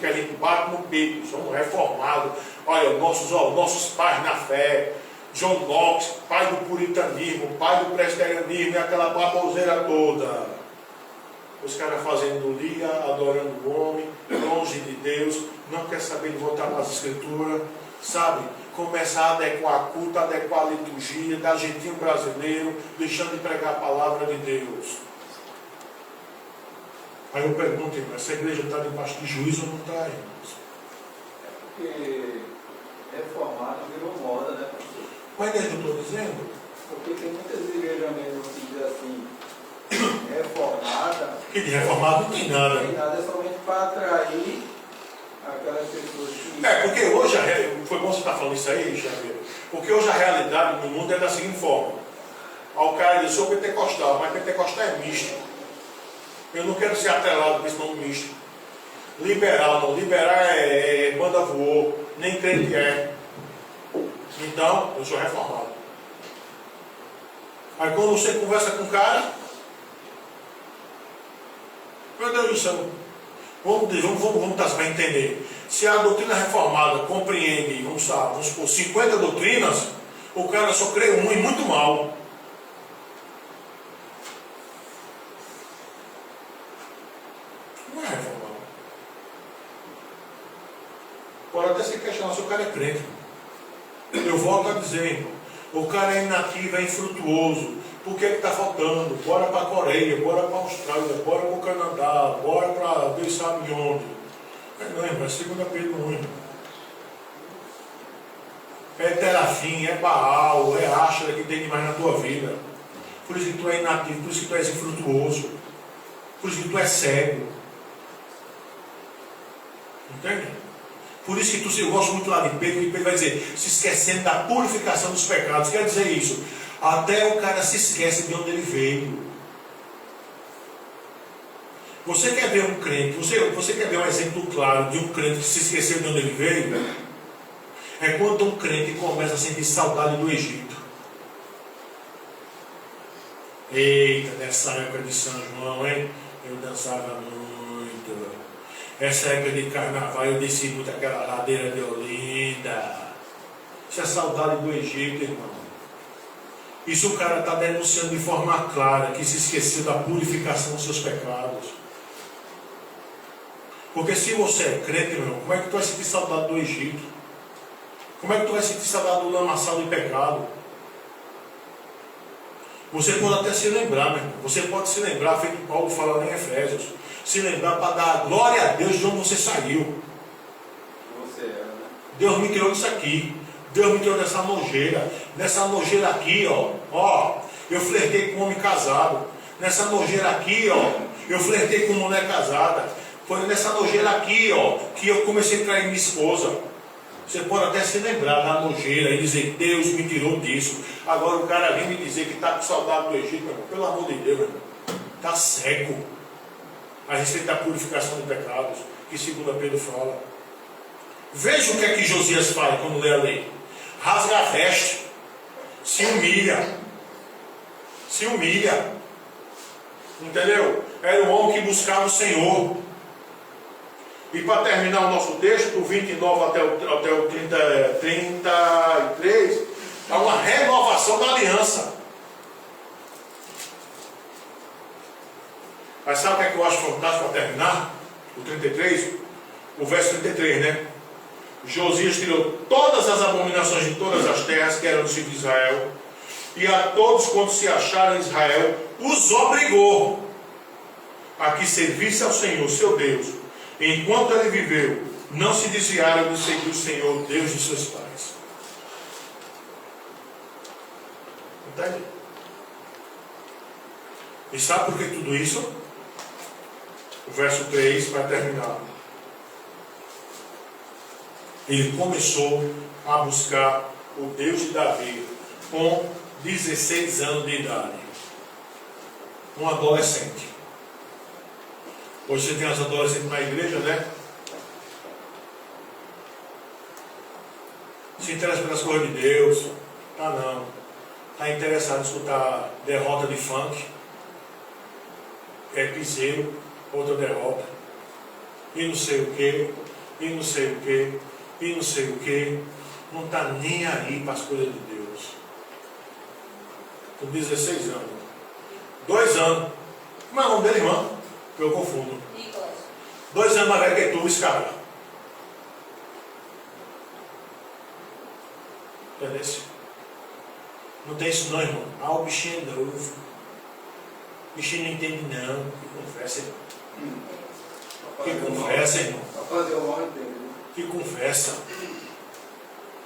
que a gente bate no peito, somos reformados. Olha, nossos pais na fé, John Knox, pai do puritanismo, pai do presbiterianismo, e aquela baboseira toda. Os caras fazendo dia, adorando o homem, longe de Deus, não quer saber de voltar para as escrituras, sabe? Começar a adequar culto, adequar a liturgia, dar jeitinho brasileiro, deixando de pregar a palavra de Deus. Aí eu pergunto, irmão, essa igreja está debaixo de juízo ou não está, irmãos? É porque reformado virou moda, né? Mas é que eu estou dizendo? Porque tem muitas igrejas mesmo que dizem assim, reformada. Que de reformado não tem nada. Não tem nada, é somente para atrair aquelas pessoas que... Porque hoje, foi bom você estar falando isso aí, Xavier, porque hoje a realidade no mundo é da seguinte forma. O cara diz, sou pentecostal, mas pentecostal é místico. Eu não quero ser atrelado com esse nome místico. Liberal, não. Liberal é banda voou, nem crente é. Então, eu sou reformado. Aí quando você conversa com o cara, meu Deus do céu, vamos para entender. Se a doutrina reformada compreende, vamos supor, 50 doutrinas, o cara só crê um e muito mal. Não é reformado. Pode até se questionar se o cara é crente. Eu volto a dizer, irmão, o cara é inativo, é infrutuoso. Por que está faltando? Bora para a Coreia, bora para a Austrália, bora para o Canadá, bora para Deus sabe onde. Não, irmão, é 2 Pedro 1. É Terafim, é Baal, é Ashera que tem demais na tua vida. Por isso que tu é inativo, por isso que tu és infrutuoso, por isso que tu és cego. Entende? Por isso que eu gosto muito lá de Pedro, que Pedro vai dizer, se esquecendo da purificação dos pecados. Quer dizer isso, até o cara se esquece de onde ele veio. Você quer ver um crente, você quer ver um exemplo claro de um crente que se esqueceu de onde ele veio? É quando um crente começa a sentir saudade do Egito. Eita, nessa época de São João, hein? Eu dançava muito. Essa época de carnaval eu desci muito aquela ladeira de Olinda. Isso é saudade do Egito, irmão. Isso o cara está denunciando de forma clara que se esqueceu da purificação dos seus pecados. Porque se você é crente, meu irmão, como é que tu vai sentir saudade do Egito? Como é que tu vai sentir saudade do lamaçal de pecado? Você pode até se lembrar, meu irmão. Você pode se lembrar, feito Paulo fala em Efésios. Se lembrar para dar glória a Deus de onde você saiu. Você era, né? Deus me tirou disso aqui. Deus me tirou dessa nojeira. Nessa nojeira aqui, ó, eu flertei com um homem casado. Nessa nojeira aqui, ó, eu flertei com uma mulher casada. Foi nessa nojeira aqui, ó, que eu comecei a trair minha esposa. Você pode até se lembrar da nojeira e dizer, Deus me tirou disso. Agora o cara vem me dizer que está com saudade do Egito, meu irmão. Pelo amor de Deus, meu irmão. Está cego a respeito da purificação de pecados, que segundo Pedro fala. Veja o que é que Josias faz quando lê a lei. Rasga a veste, se humilha, entendeu? Era um homem que buscava o Senhor. E para terminar o nosso texto, do 29 até o 33, há uma renovação da aliança. Mas sabe o que é que eu acho fantástico para terminar? O 33, o verso 33, né? Josias tirou todas as abominações de todas as terras que eram dos filhos de Israel, e a todos quantos se acharam em Israel, os obrigou a que servisse ao Senhor, seu Deus. Enquanto ele viveu, não se desviaram de seguir o Senhor, Deus de seus pais. Entende? E sabe por que tudo isso? O verso 3 vai terminar. Ele começou a buscar o Deus de Davi com 16 anos de idade. Um adolescente. Hoje você tem as adolescentes na igreja, né? Se interessa pelas coisas de Deus. Tá não. Está interessado em escutar derrota de funk. É piseiro, outra derrota. E não sei o que, e não sei o que, e não sei o que. Não está nem aí para as coisas de Deus. Com 16 anos. 2 anos. Como é o nome dele, irmão? Que eu confundo. Nicolas. 2 anos mais velho que tu, esse cara. Entendeu? Não tem isso não, irmão. Ah, o bichinho é novo. O bichinho não entende não. Que conversa, irmão. Que conversa, irmão. Para fazer o mal entender. Que conversa.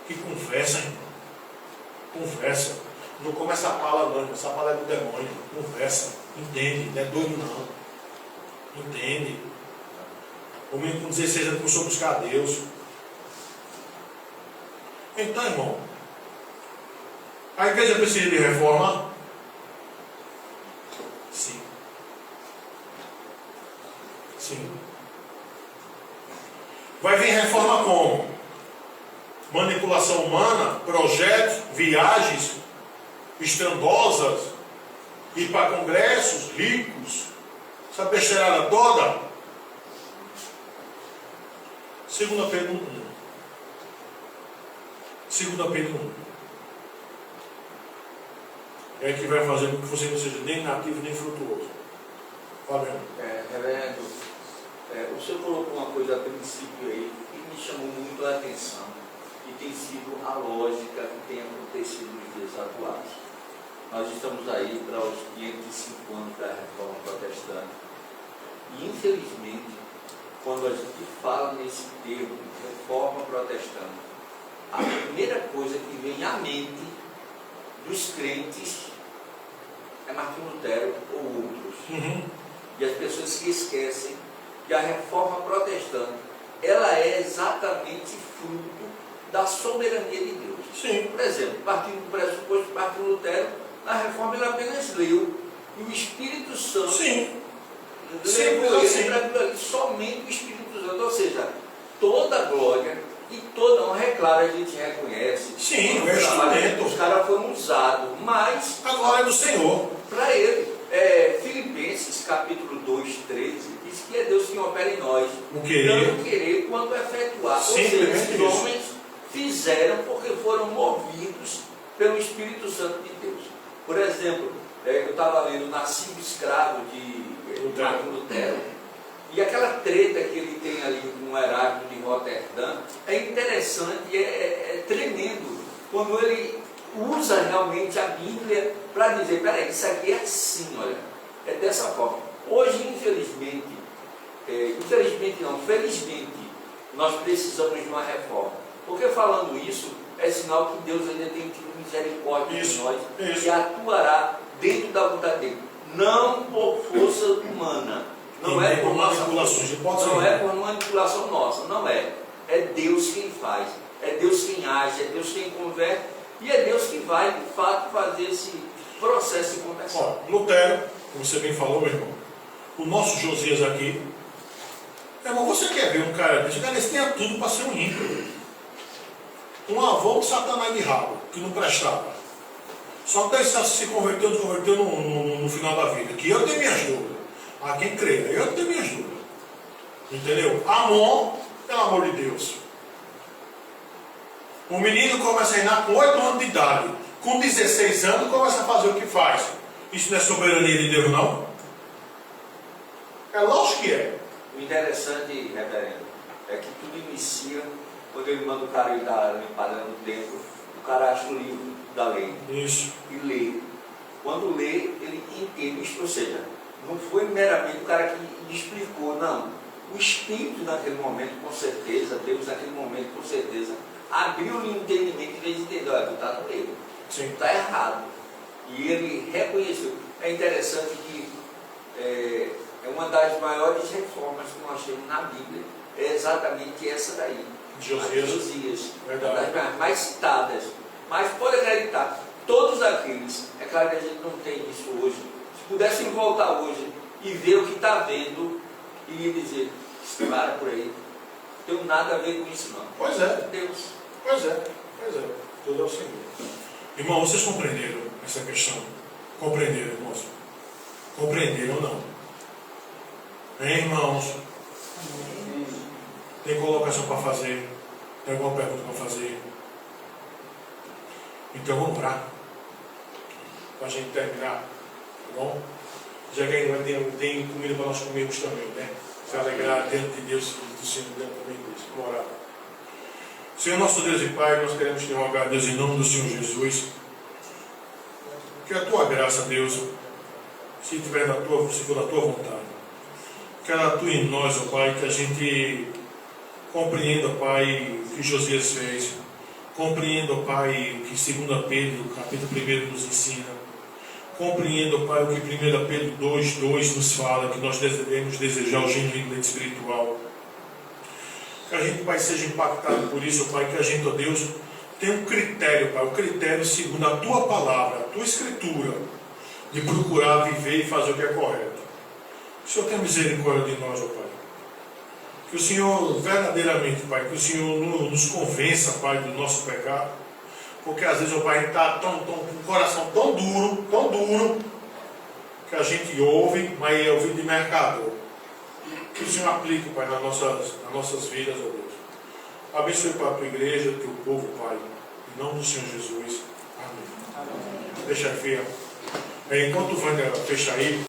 Que conversa, irmão. Conversa. Não começa a pala não, essa pala é do demônio. Conversa. Entende. Não é doido não. Entende. O menino com 16 anos começou a buscar a Deus. Então, irmão, a igreja precisa de reforma? Sim. Sim. Vai vir reforma como? Manipulação humana, projetos, viagens estrondosas, ir para congressos ricos, essa besteirada toda. 2 Pedro 1. 2 Pedro 1. É que vai fazer com que você não seja nem nativo nem frutuoso. Fabiano. Reverendo, o senhor colocou uma coisa a princípio aí que me chamou muito a atenção e tem sido a lógica que tem acontecido nos dias atuais. Nós estamos aí para os 505 anos da Reforma Protestante e, infelizmente, quando a gente fala nesse termo, Reforma Protestante, a primeira coisa que vem à mente dos crentes é Martim Lutero ou outros. E as pessoas se esquecem que a Reforma Protestante, ela é exatamente fruto da soberania de Deus. Sim. Por exemplo, partindo do pressuposto de Martim Lutero, na Reforma ele apenas leu, e o Espírito Santo Sim. levou ele para aquilo ali, somente o Espírito Santo, ou seja, toda a glória e toda honra, é claro, a gente reconhece. Sim, o instrumento. Os caras foram usados, mas a glória é do Senhor. para ele, tanto querer quanto efetuar. Ou seja, Simplesmente esses isso. homens fizeram porque foram movidos pelo Espírito Santo de Deus. Por exemplo, eu estava lendo Nascido Escravo de Martin Lutero, e aquela treta que ele tem ali com o Heráclito de Roterdã é interessante, é tremendo, quando ele usa realmente a Bíblia para dizer, peraí, isso aqui é assim, olha, é dessa forma. Hoje, infelizmente não, felizmente, nós precisamos de uma reforma. Porque falando isso, é sinal que Deus ainda tem tido misericórdia de nós e atuará dentro da vontade dele. Não por força humana, não é por nossa força, não é por manipulação nossa, não é. É Deus quem faz, é Deus quem age, é Deus quem converte e é Deus que vai, de fato, fazer esse processo de conversão. Lutero, como você bem falou, meu irmão, o nosso Josias aqui, irmão, você quer ver um cara desse? O cara desse tinha tudo para ser um ímpio. Um avô de Satanás de rabo, que não prestava. Só que ele se converteu no final da vida. Que eu tenho minhas dúvidas. A quem crê, eu tenho minhas dúvidas. Entendeu? Amon, pelo amor de Deus. O menino começa a reinar com 8 anos de idade. Com 16 anos começa a fazer o que faz. Isso não é soberania de Deus, não? É lógico que é. O interessante, reverendo, é que tudo inicia quando ele manda o cara ir dar limpada no templo, o cara acha o livro da lei. Isso. E lê. Quando lê, ele entende isso. Ou seja, não foi meramente o cara que lhe explicou, não. O Espírito naquele momento, com certeza, Deus naquele momento, com certeza, abriu-lhe o entendimento e fez entender, olha, tu está no erro, tu está errado. E ele reconheceu. É interessante que é uma das maiores reformas que nós temos na Bíblia, é exatamente essa daí. Josias. Uma das mais citadas. Mas pode acreditar, todos aqueles, é claro que a gente não tem isso hoje, se pudessem voltar hoje e ver o que está vendo, iria dizer, esse cara por aí, não tem nada a ver com isso não. Pois é. Deus. Pois é. Tudo é o Senhor. Irmão, vocês compreenderam essa questão? Compreenderam, irmãos? Compreenderam ou não? Hein, irmãos? Tem colocação para fazer? Tem alguma pergunta para fazer? Então vamos orar. Para a gente terminar. Tá bom? Já que ainda tem comida para nós comermos também, né? Se alegrar diante de Deus, do Senhor, dentro também disso. Vamos orar. Senhor nosso Deus e Pai, nós queremos te rogar, Deus, em nome do Senhor Jesus, que a tua graça, Deus, se for da tua vontade, que ela atue em nós, ó Pai, que a gente compreenda, Pai, o que Josias fez, compreenda, ó Pai, o que 2 Pedro, capítulo 1, nos ensina, compreenda, ó Pai, o que 1 Pedro 2:2 nos fala, que nós devemos desejar o genuíno leite espiritual. Que a gente, Pai, seja impactado por isso, Pai, que a gente, ó Deus, tenha um critério, Pai, o critério segundo a tua palavra, a tua escritura, de procurar viver e fazer o que é correto. Que o Senhor tenha misericórdia de nós, ó Pai. Que o Senhor, verdadeiramente, Pai, que o Senhor nos convença, Pai, do nosso pecado. Porque às vezes, ó Pai, a gente está com o coração tão duro, que a gente ouve, mas é ouvido de mercador. Que o Senhor aplique, Pai, nas nossas vidas, ó Deus. Abençoe, Pai, a tua igreja, o teu povo, Pai. Em nome do Senhor Jesus. Amém. Deixa a fé. Enquanto o Wanda fecha aí.